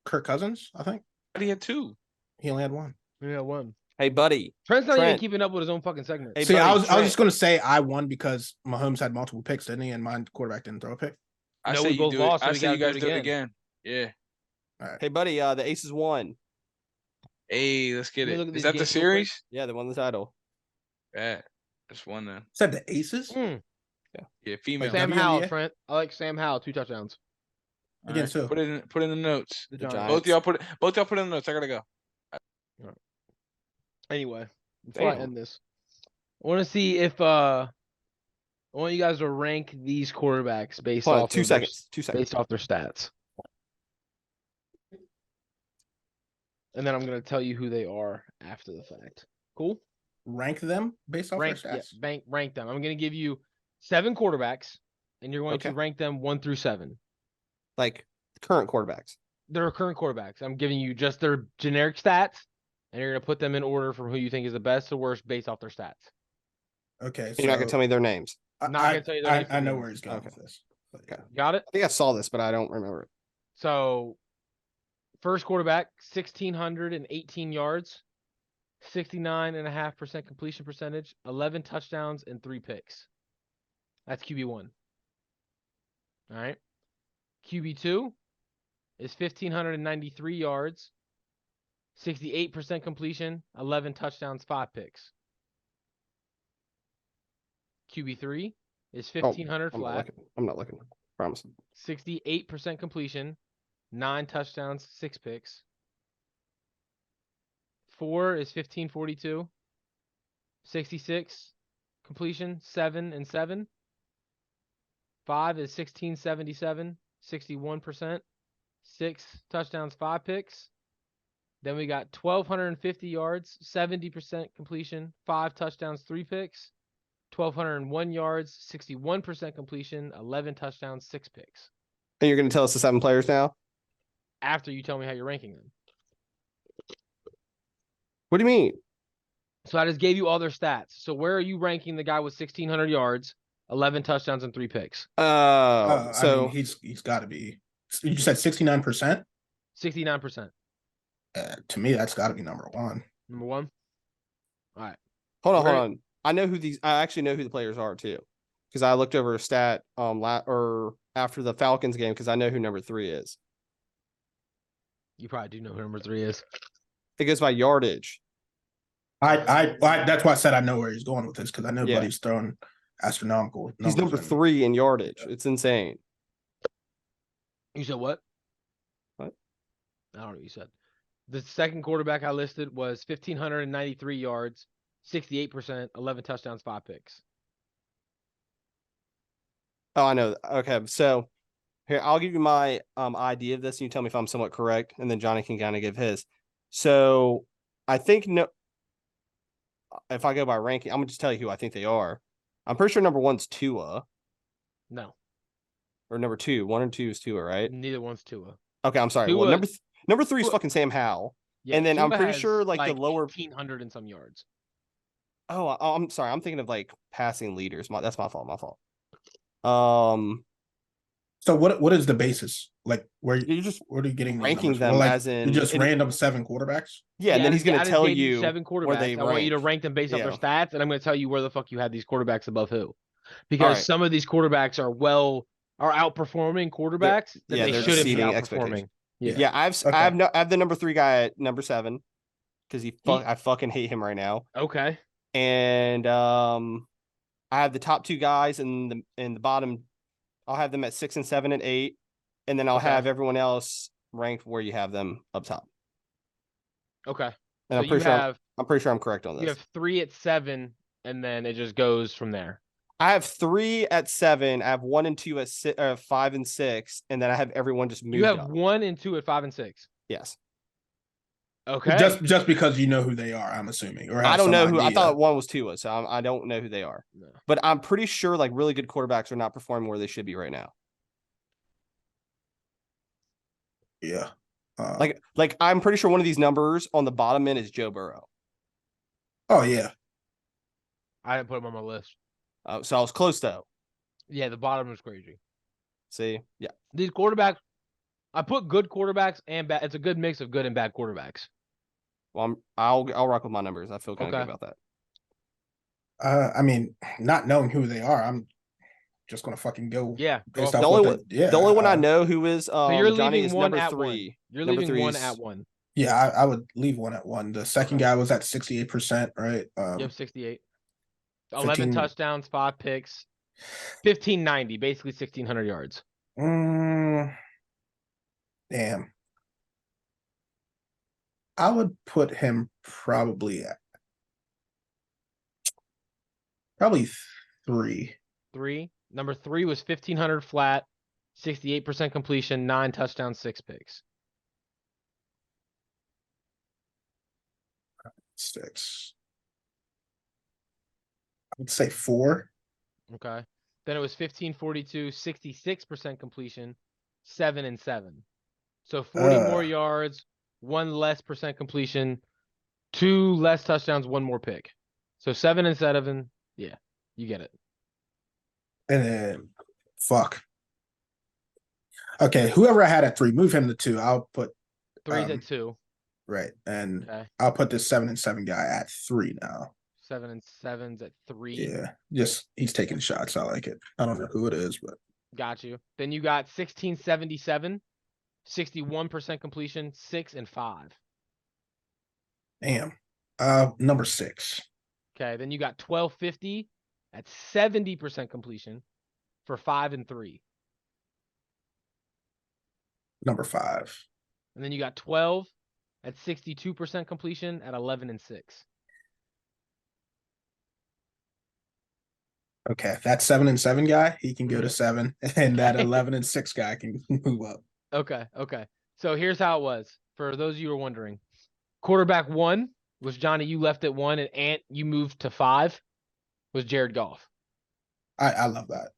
Kirk Cousins, I think. He had 2. He only had one. Yeah, 1. Hey, buddy. Trent's not even Trent. keeping up with his own fucking segment. Hey, See, buddy, I was Trent. just gonna say I won because Mahomes had multiple picks, didn't he? And my quarterback didn't throw a pick. I No, say we you both do lost, it. so I we say you gotta guys do do it it again. Yeah. All right. Hey, buddy, the Aces won. Hey, let's get Let me look it. at Is these that the games real quick. series? Yeah, they won the title. Yeah. Just one then. Said the Aces Yeah, female. Sam Sam WNBA? Howell, Trent. I like Sam Howell, 2 touchdowns. All against who? Put it in the notes. The The Giants. Giants. Both y'all put it in the notes. I gotta go. Anyway, before I Damn. end this, I want to see if I want you guys to rank these quarterbacks based Hold on, off 2 of their- seconds. 2 seconds. based off their stats. And then I'm gonna tell you who they are after the fact. Cool? Rank them based off Rank, their stats. rank them. I'm gonna give you 7 quarterbacks, and you're going Okay. to rank them 1 through 7. Like current quarterbacks. They're current quarterbacks. I'm giving you just their generic stats, and you're gonna put them in order from who you think is the best to worst based off their stats. Okay, You're not going to tell me their names. Not gonna tell you their names I know again. where he's going Okay. with this. Okay. Got it? I think I saw this, but I don't remember it. So, first quarterback, 1,618 yards, 69.5% completion percentage, 11 touchdowns, and 3 picks. That's QB1. All right. QB2 is 1,593 yards, 68% completion, 11 touchdowns, 5 picks. QB3 is 1,500 I'm not flat, looking. I'm not looking. Promise. 68% completion, 9 touchdowns, 6 picks. 4 is 1542. 66 completion, 7 and 7. 5 is 1677, 61%. 6 touchdowns, 5 picks. Then we got 1,250 yards, 70% completion, 5 touchdowns, 3 picks. 1,201 yards, 61% completion, 11 touchdowns, 6 picks. And you're going to tell us the 7 players now? After you tell me how you're ranking them. What do you mean? So I just gave you all their stats. So where are you ranking the guy with 1,600 yards, 11 touchdowns, and 3 picks? I So mean, he's got to be. You said 69%. 69%. To me, that's got to be number one. Number 1. All right. hold Where- on. I actually know who the players are too, because I looked over a stat or after the Falcons game because I know who number 3 is. You probably do know who number 3 is. It goes by yardage. I that's why I said I know where he's going with this because I know Yeah. Buddy's throwing astronomical. He's numbers number in. 3 in yardage. It's insane. You said what? What? I don't know what you said. The second quarterback I listed was 1,593 yards, 68%, 11 touchdowns, 5 picks. Oh, I know. Okay, so Here, I'll give you my idea of this, and you tell me if I'm somewhat correct, and then Johnny can kind of give his. So I think if I go by ranking, I'm gonna just tell you who I think they are. I'm pretty sure number one's Tua, No, or number two. One and two is Tua, right? neither one's Tua. Okay, I'm sorry. Well, Tua- number three is Tua- fucking Sam Howell. Yeah, And then I'm Tua pretty has, sure like the lower 1,800 and some yards. Oh, I'm sorry. I'm thinking of like passing leaders. That's my fault. My fault. So what is the basis? Like You're just where are you getting these ranking numbers from? them Like, as in just in- random 7 quarterbacks? Yeah, and then he's I gonna just tell gave you 7 where quarterbacks. they I want you to rank. rank them based off their Yeah. stats, and I'm going to tell you where the fuck you had these quarterbacks above who. Because right. some of these quarterbacks are outperforming quarterbacks that yeah, they they're shouldn't be exceeding outperforming. expectations. Yeah. Yeah, I have the number 3 guy at number 7 because I fucking hate him right now. Okay. And I have the top 2 guys in the bottom. I'll have them at 6 and 7 and 8, and then I'll have everyone else ranked where you have them up top. Okay. And So I'm pretty sure I'm correct on this. You have 3 at 7, and then it just goes from there. I have 3 at 7. I have 1 and 2 at 5 and 6, and then I have everyone just moved You have up. 1 and 2 at 5 and 6. Yes. Okay. Just because you know who they are, I'm assuming. Or I don't know who. I idea. thought one was Tua, so I don't know who they are. No. But I'm pretty sure like really good quarterbacks are not performing where they should be right now. Yeah. Like I'm pretty sure one of these numbers on the bottom end is Joe Burrow. Oh yeah. I didn't put him on my list. So I was close though. Yeah, the bottom is crazy. See, yeah. These quarterbacks, I put good quarterbacks and bad. It's a good mix of good and bad quarterbacks. Well, I'll rock with my numbers. I feel kind of good about that. I mean, not knowing who they are, I'm just gonna fucking go. Yeah. Based The off only one I know who is So you're Johnny leaving is one number at 3. one. You're Number leaving 3 one is- at 1. Yeah, I would leave one at 1. The second guy was at 68%, right? You have 68. 11 15 touchdowns, 5 picks, 1590, basically 1,600 yards. Damn. I would put him probably at 3. 3. Number 3 was 1,500 flat, 68% completion, 9 touchdowns, 6 picks. 6. I would say 4. Okay. Then it was 1542, 66% completion, 7 and 7. So 40 more yards, 1 less percent completion, 2 less touchdowns, 1 more pick. So 7 and 7. Yeah, you get it. And then fuck. Okay, whoever I had at 3, move him to 2. I'll put 3's at 2. right, and Okay. I'll put this 7 and 7 guy at 3 now. 7 and 7's at 3. Yeah, just he's taking shots. I like it. I don't know who it is, but Got you. Then you got 1677, 61% completion, 6 and 5. damn. Number 6. Okay. Then you got 1250 at 70% completion for 5 and 3. Number 5. And then you got 12 at 62% completion at 11 and 6. Okay, that 7 and 7 guy, he can go to 7, and that Okay. 11 and 6 guy can move up. Okay. Okay. So here's how it was. For those of you who are wondering, quarterback 1 was Johnny. You left at 1, and Ant, you moved to 5. Was Jared Goff. I love that.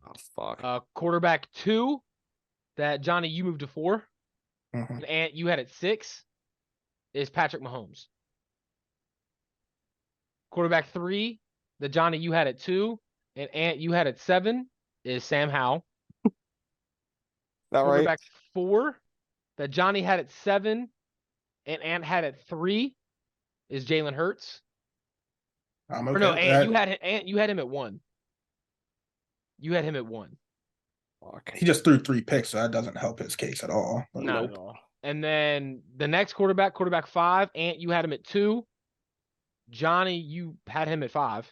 Oh fuck. Quarterback 2, that Johnny, you moved to 4. Mhm. And Ant, you had at 6, is Patrick Mahomes. Quarterback 3, that Johnny, you had at 2, and Ant, you had at 7, is Sam Howell. That right? Quarterback 4, that Johnny had at 7, and Ant had at 3, is Jalen Hurts. I'm Or okay. no, with Ant, that. you had him at 1. You had him at 1. Fuck. He just threw 3 picks, so that doesn't help his case at all. But Not Nope. at all. And then the next quarterback 5, Ant, you had him at 2. Johnny, you had him at 5,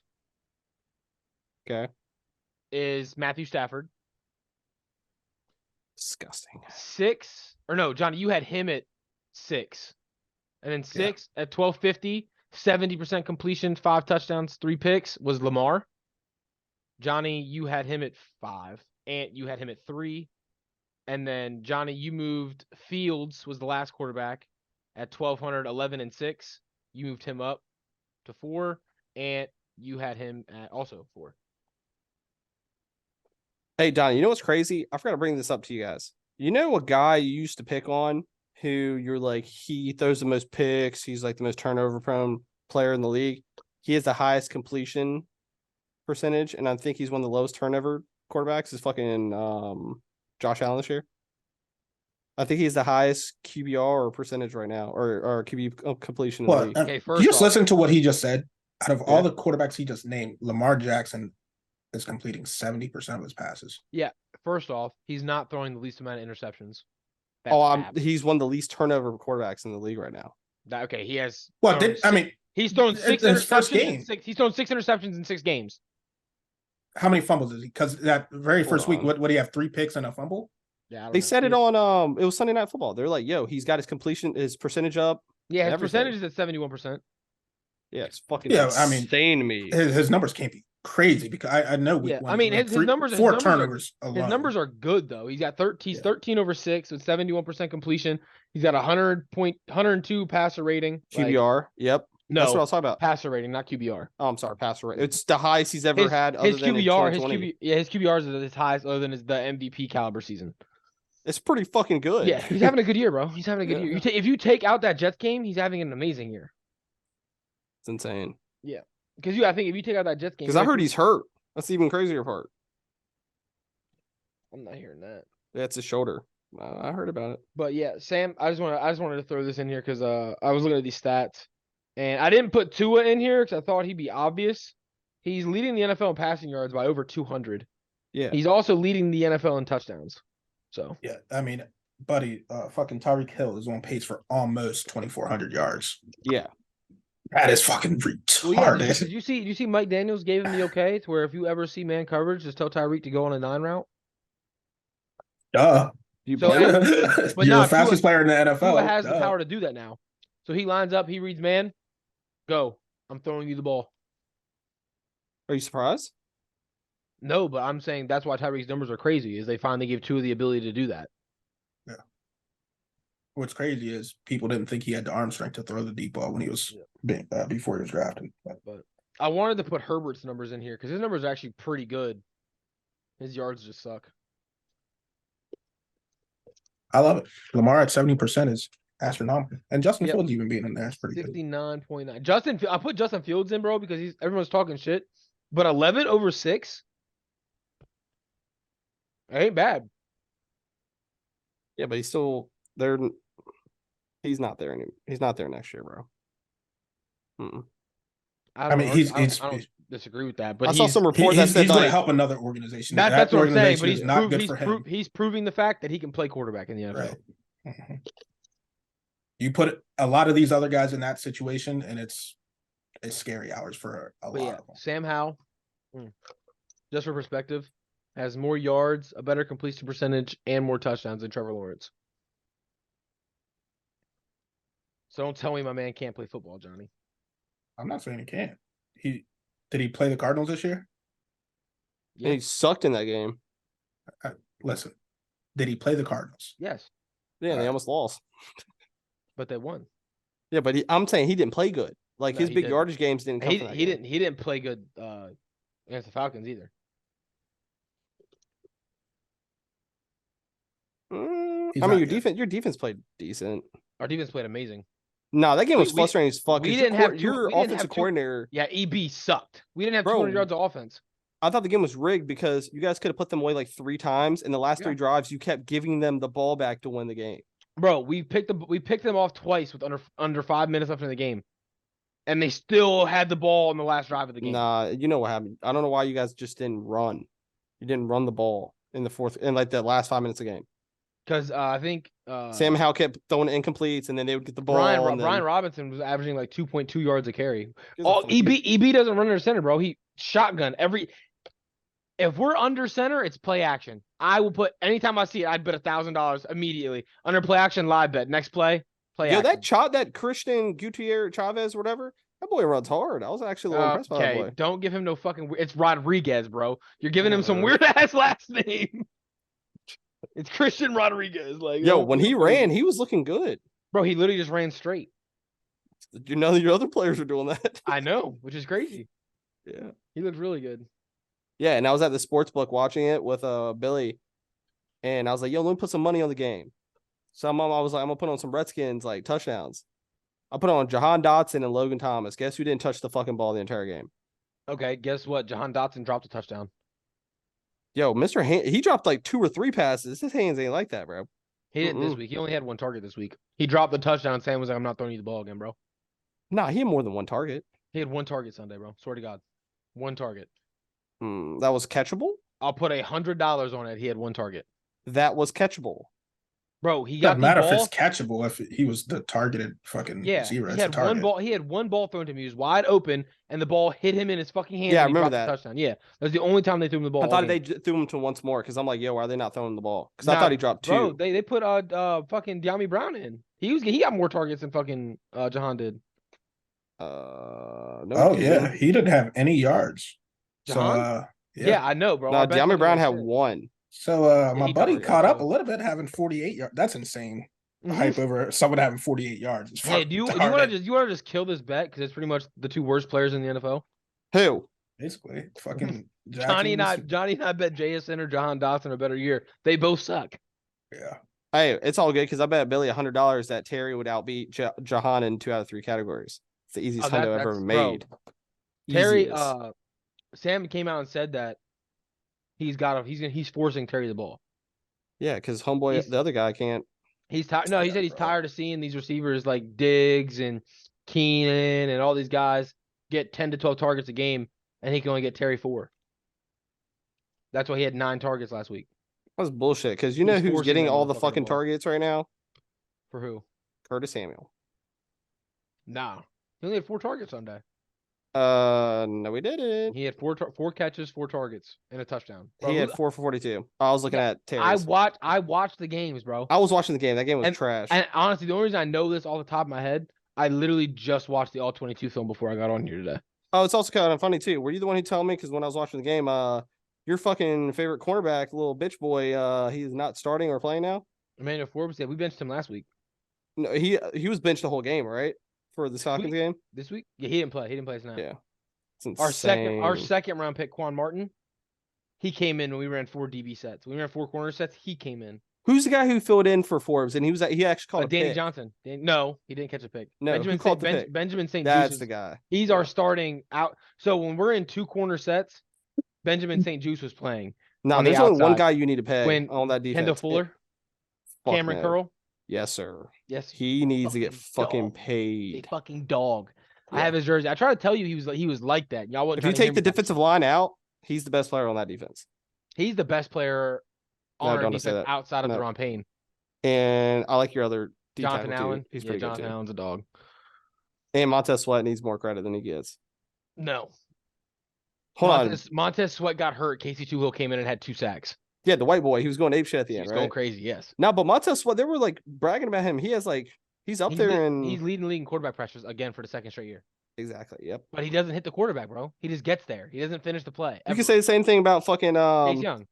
Okay. is Matthew Stafford. Disgusting. 6, or no, Johnny, you had him at 6. And then 6 at 1250, 70% completion, 5 touchdowns, 3 picks was Lamar. Johnny, you had him at 5. Ant, you had him at 3. And then Johnny, you moved Fields was the last quarterback at 1,211 and 6. You moved him up to 4, and you had him at also 4. Hey, Donnie, you know what's crazy? I forgot to bring this up to you guys. You know a guy you used to pick on who you're like, he throws the most picks. He's like the most turnover prone player in the league. He has the highest completion percentage, and I think he's one of the lowest turnover quarterbacks is fucking Josh Allen this year. I think he's the highest QBR or percentage right now, or QB completion in the league. Okay, you just listen to what he just said. Out of all Yeah. the quarterbacks he just named, Lamar Jackson is completing 70% of his passes. Yeah. First off, he's not throwing the least amount of interceptions. He's one of the least turnover quarterbacks in the league right now. Okay, he has. Well, he's thrown 6 his first interceptions. game. He's thrown 6 interceptions in 6 games. How many fumbles is he? Because that very first week, what do you have? 3 picks and a fumble? Yeah, they said it on it was Sunday Night Football. They're like, yo, he's got his percentage up. Yeah, his everything. percentage is at 71%. Yeah, it's fucking insane to me. His numbers can't be crazy because I know week one. I mean, his numbers. 4 turnovers alone. His numbers are good though. He's got 13 over 6 with 71% completion. He's got 102 passer rating. QBR. Yep. No, that's what I was talking about. Passer rating, not QBR. Oh, I'm sorry, passer rating. It's the highest he's ever had. Other his than QBR, his QBR is his highest other than the MVP caliber season. It's pretty fucking good. Yeah, he's having a good year, bro. He's having a good year. If you take out that Jets game, he's having an amazing year. It's insane. Yeah, because I think if you take out that Jets game, because I heard he's hurt. That's the even crazier part. I'm not hearing that. That's his shoulder. I heard about it. But yeah, Sam, I just wanted to throw this in here because I was looking at these stats, and I didn't put Tua in here because I thought he'd be obvious. He's leading the NFL in passing yards by over 200. Yeah, he's also leading the NFL in touchdowns. So yeah, I mean, buddy, fucking Tyreek Hill is on pace for almost 2,400 yards. Yeah, that is fucking retarded. Well, yeah, did you see Mike Daniels gave him the okay to where if you ever see man coverage, just tell Tyreek to go on a 9 route. Duh. You're the fastest player in the NFL. Tua has the power to do that now. So he lines up, he reads man, go. I'm throwing you the ball. Are you surprised? No, but I'm saying that's why Tyreek's numbers are crazy, is they finally gave Tua the ability to do that. Yeah. What's crazy is people didn't think he had the arm strength to throw the deep ball when he was before he was drafted. But I wanted to put Herbert's numbers in here because his numbers are actually pretty good. His yards just suck. I love it. Lamar at 70% is astronomical, and Justin Fields even being in there is pretty 69.9. I put Justin Fields in, bro, because everyone's talking shit. But 11 over 6. Ain't bad. Yeah, but he's still there. He's not there anymore. He's not there next year, bro. I don't disagree with that, but I saw some report that said he's going to help another organization. That's what I'm saying. But he's proving the fact that he can play quarterback in the NFL. Right. Mm-hmm. You put a lot of these other guys in that situation, and it's scary hours for a lot of them. Sam Howell, just for perspective, has more yards, a better completion percentage, and more touchdowns than Trevor Lawrence. So don't tell me my man can't play football, Johnny. I'm not saying he can't. Did he play the Cardinals this year? Yeah, he sucked in that game. Listen, did he play the Cardinals? Yes. Yeah, they almost lost. But they won. Yeah, but I'm saying he didn't play good. Like his big yardage games didn't come from that game. He didn't play good against the Falcons either. I mean, your defense played decent. Our defense played amazing. No, that game was frustrating as fuck. We didn't have your offensive coordinator. Yeah, EB sucked. We didn't have 200 yards of offense. I thought the game was rigged because you guys could have put them away like 3 times. In the last 3 drives, you kept giving them the ball back to win the game. Bro, we picked them off twice with under 5 minutes left in the game, and they still had the ball in the last drive of the game. Nah, you know what happened. I don't know why you guys just didn't run. You didn't run the ball in the last 5 minutes of the game. Because I think Sam Howell kept throwing incompletes, and then they would get the ball. Brian Robinson was averaging like 2.2 yards a carry. EB doesn't run under center, bro. He shotgun every. If we're under center, it's play action. I will put anytime I see it, I'd bet $1,000 immediately under play action live bet. Next play action. That Christian Gutierrez Chavez, whatever. That boy runs hard. I was actually a little impressed by that boy. Okay, don't give him no fucking. It's Rodriguez, bro. You're giving him some weird ass last name. It's Christian Rodriguez. Like, Yo, when he ran, he was looking good. bro, he literally just ran straight. You know, your other players are doing that. I know, which is crazy. Yeah. He looked really good. Yeah, and I was at the sports book watching it with Billy, and I was like, "Yo, let me put some money on the game." So I was like, "I'm gonna put on some Redskins like touchdowns." I put on Jahan Dotson and Logan Thomas. Guess who didn't touch the fucking ball the entire game? Okay, guess what? Jahan Dotson dropped a touchdown. Yo, Mr. He dropped like 2 or 3 passes. His hands ain't like that, bro. He didn't this week. He only had 1 target this week. He dropped the touchdown. Sam was like, "I'm not throwing you the ball again, bro." Nah, he had more than 1 target. He had 1 target Sunday, bro. Swear to God, 1 target. That was catchable. I'll put $100 on it. He had 1 target. That was catchable. Bro, he got Doesn't the matter ball. if it's catchable if he was the targeted fucking Yeah, receiver. he It's a had 1 target. ball. He had 1 ball thrown to him. He was wide open, and the ball hit him in his fucking hand. Yeah, I and he remember dropped the that. touchdown. Yeah, that's the only time they threw him the ball. I all thought game. they threw him to once more because I'm like, yo, why are they not throwing the ball? Because I Nah, thought he dropped 2. Bro, they put fucking De'Ami Brown in. He got more targets than fucking Jahan did. No, Oh he yeah, didn't. he didn't have any yards. So Jahan? yeah. Yeah, I know, bro. No, Our best De'Ami one Brown was had 6. 1. So my he buddy covered it, caught up so. a little bit, having 48 yards. That's insane. Mhm. Hype over someone having 48 yards. It's Hey, do you want to just kill this bet because it's pretty much the 2 worst players in the NFL? Who? basically fucking Johnny and I bet JSN or Jahan Dotson a better year. They both suck. Yeah. Hey, it's all good because I bet Billy $100 that Terry would outbeat Jahan in 2 out of 3 categories. It's the easiest hundo ever made. Bro. Terry, Easiest. Sam came out and said that he's forcing Terry the ball. Yeah, because homeboy, the other guy can't. He's tired. No, he said he's tired of seeing these receivers like Diggs and Keenan and all these guys get 10 to 12 targets a game, and he can only get Terry 4. That's why he had 9 targets last week. That was bullshit. Because you know who's getting all the fucking targets right now? For who? Curtis Samuel. Nah, he only had 4 targets Sunday. No, we didn't. He had 4 catches, 4 targets, and a touchdown. Bro, he had 4 for 42. I was looking at Terry's. I watched the games, bro. I was watching the game. That game was trash. And honestly, the only reason I know this off the top of my head, I literally just watched the All 22 film before I got on here today. Oh, it's also kind of funny too. Were you the one who told me? Because when I was watching the game, your fucking favorite cornerback, little bitch boy, he's not starting or playing now. Emmanuel Forbes, yeah, we benched him last week. No, he was benched the whole game, right? For the Falcons game this week. Yeah, he didn't play. He didn't play tonight. Yeah, it's insane. Our second round pick, Quan Martin, he came in when we ran 4 DB sets. We ran 4 corner sets. He came in. Who's the guy who filled in for Forbes? And he actually called a Danny pick. Johnson. No, he didn't catch a pick. No, Benjamin who called the pick? Benjamin St. That's Juice the guy. He's our starting out. So when we're in 2 corner sets, Benjamin St. Juice was playing. No, there's only one guy you need to pay on that defense. Kendall Fuller, Cameron Curl. Yes, sir. Yes, he needs to get fucking dog. paid. A fucking dog. Yeah. I have his jersey. I try to tell you he was like that. Y'all if you take the defensive line out, he's the best player on that defense. He's the best player on our defense outside of Deron Payne. And I like your other Jonathan Allen. He's pretty Jonathan good too. Allen's a dog. And Montez Sweat needs more credit than he gets. No. Hold on. Montez Sweat got hurt. Casey Tuhill came in and had 2 sacks. Yeah, the white boy. He was going apeshit at the end, right? Going crazy, yes. No, but Montez Sweat, they were like bragging about him. He has like he's up there and he's leading the league in quarterback pressures again for the 2nd straight year. Exactly. Yep. But he doesn't hit the quarterback, bro. He just gets there. He doesn't finish the play. You can say the same thing about fucking Chase Young.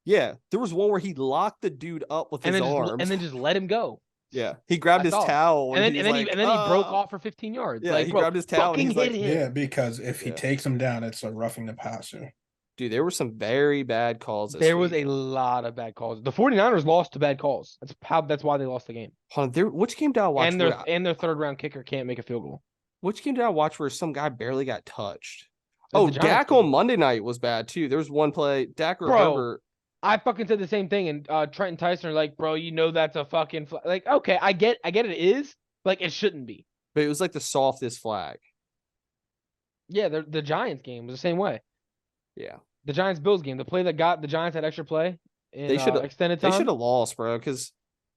Yeah, there was one where he locked the dude up with his arms and then just let him go. Yeah, he grabbed his towel and then he broke off for 15 yards. Yeah, he grabbed his towel and he's like, yeah, because if he takes him down, it's a roughing the passer. Dude, there were some very bad calls. There was a lot of bad calls. The 49ers lost to bad calls. That's why they lost the game. Hold on, which game did I watch? And their 3rd round kicker can't make a field goal. Which game did I watch where some guy barely got touched? Dak on Monday night was bad too. There was one play, Dak or Herbert. I fucking said the same thing, and Trent and Tyson are like, bro, you know that's a fucking like. Okay, I get it is, but like it shouldn't be. But it was like the softest flag. Yeah, the Giants game was the same way. Yeah, the Giants Bills game, the play that got the Giants had extra play. They should have extended time. They should have lost, bro, because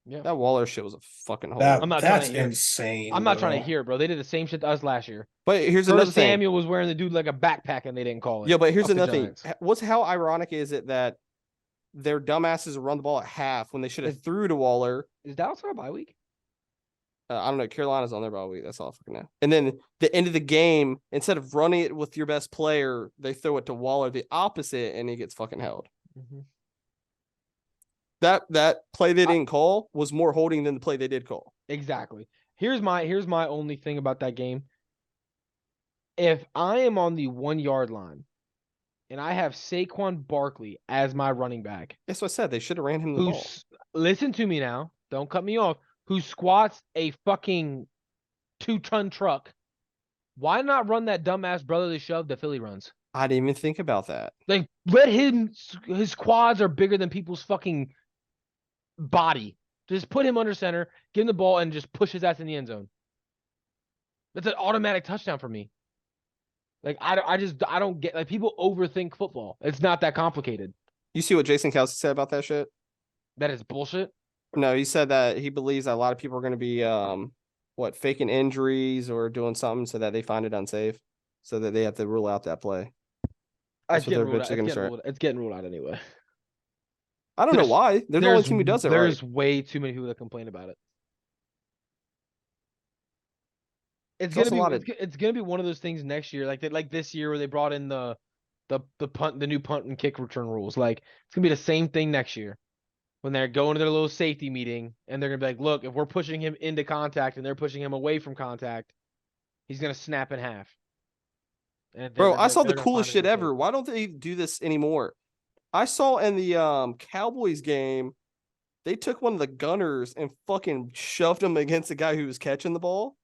that Waller shit was a fucking hole. That's insane. I'm not trying to hear it, bro. They did the same shit to us last year. But here's another thing. Samuel was wearing the dude like a backpack, and they didn't call it. Yeah, but here's another thing. How ironic is it that their dumbasses run the ball at half when they should have threw to Waller? Is Dallas on a bye week? I don't know. Carolina's on their bye week. That's all I fucking know. And then the end of the game, instead of running it with your best player, they throw it to Waller, the opposite, and he gets fucking held. Mm-hmm. That play they didn't call was more holding than the play they did call. Exactly. Here's my only thing about that game. If I am on the 1 yard line and I have Saquon Barkley as my running back, That's what I said. They should have ran him the ball. Listen to me now. Don't cut me off. Who squats a fucking 2-ton truck? Why not run that dumbass brotherly shove that Philly runs? I didn't even think about that. Like, let his quads are bigger than people's fucking body. Just put him under center, give him the ball, and just push his ass in the end zone. That's an automatic touchdown for me. Like, I don't get, like, people overthink football. It's not that complicated. You see what Jason Kelsey said about that shit? That is bullshit. No, he said that he believes that a lot of people are going to be faking injuries or doing something so that they find it unsafe, so that they have to rule out that play. That's what they're eventually going to start. It's getting ruled out anyway. I don't know why. They're the only team who does it right. There's way too many people that complain about it. It's gonna be one of those things next year, like this year where they brought in the new punt and kick return rules. Like, it's gonna be the same thing next year when they're going to their little safety meeting and they're gonna be like, look, if we're pushing him into contact and they're pushing him away from contact, he's gonna snap in half. Bro, I saw the coolest shit ever. Why don't they do this anymore? I saw in the Cowboys game, they took one of the gunners and fucking shoved him against the guy who was catching the ball.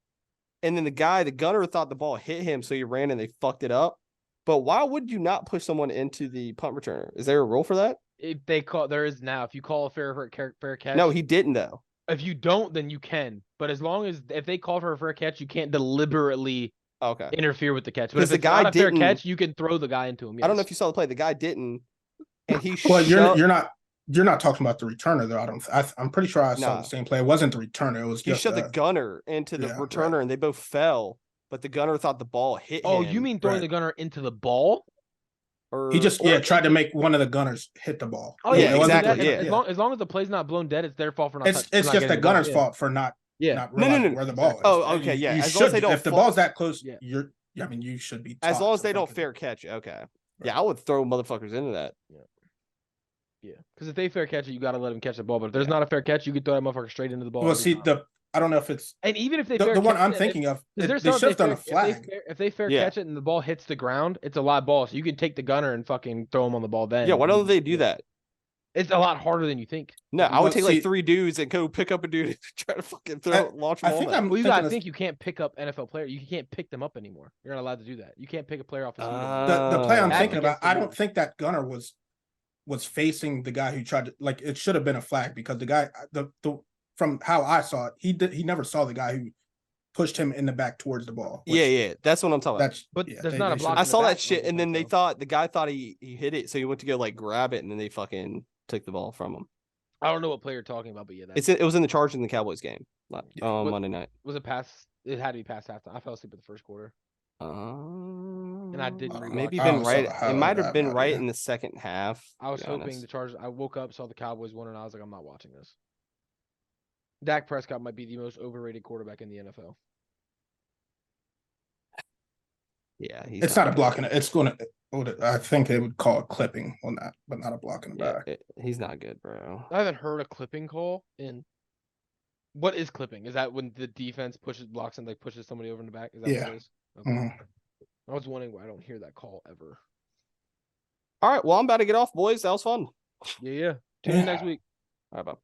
And then the gunner thought the ball hit him, so he ran and they fucked it up. But why would you not push someone into the punt returner? Is there a rule for that? There is now. If you call a fair catch. No, he didn't though. If you don't, then you can. But if they call for a fair catch, you can't deliberately interfere with the catch. But if it's not a fair catch, you can throw the guy into him. Yes. I don't know if you saw the play. The guy didn't, and he. Well, you're not talking about the returner though. I'm pretty sure I saw the same play. It wasn't the returner. It was he shoved the gunner into the returner, and they both fell. But the gunner thought the ball hit him. Oh, you mean throwing the gunner into the ball? He just tried to make one of the gunners hit the ball. Oh yeah, exactly. As long as the play's not blown dead, it's their fault for not. It's just the gunner's fault for not realizing where the ball is. Oh, okay, yeah. As long as they don't, if the ball's that close, you should be. As long as they don't fair catch it. Okay. Yeah, I would throw motherfuckers into that. Yeah, because if they fair catch it, you got to let them catch the ball. But if there's not a fair catch, you could throw that motherfucker straight into the ball. Well, see, I don't know if it's. And even if they the one I'm thinking of, they should have done a flag. If they fair catch it and the ball hits the ground, it's a live ball. So you can take the gunner and fucking throw him on the ball then. Yeah, why don't they do that? It's a lot harder than you think. No, I would take like 3 dudes and go pick up a dude and try to fucking launch them all. You gotta think you can't pick up NFL players. You can't pick them up anymore. You're not allowed to do that. You can't pick a player off his the play I'm thinking about, I don't think that gunner was facing the guy who tried to, like, it should have been a flag because the guy, from how I saw it, he never saw the guy who pushed him in the back towards the ball. Yeah, that's what I'm talking about. There's not a block. I saw that shit, and then the guy thought he hit it, so he went to go like grab it, and then they fucking took the ball from him. I don't know what player you're talking about, but yeah, it was in the Chargers and the Cowboys game Monday night. Was it past? It had to be past halftime. I fell asleep at the first quarter. And I didn't. Maybe been right. It might have been right in the second half. I was hoping the Chargers. I woke up, saw the Cowboys won, and I was like, I'm not watching this. Dak Prescott might be the most overrated quarterback in the NFL. Yeah, it's not a block in it. It's going to. I think they would call it clipping on that, but not a block in the back. He's not good, bro. I haven't heard a clipping call in. What is clipping? Is that when the defense blocks and like pushes somebody over in the back? Is that what it is? Okay. Mm-hmm. I was wondering why I don't hear that call ever. All right, well, I'm about to get off, boys. That was fun. Yeah. Tune in next week. All right, bye.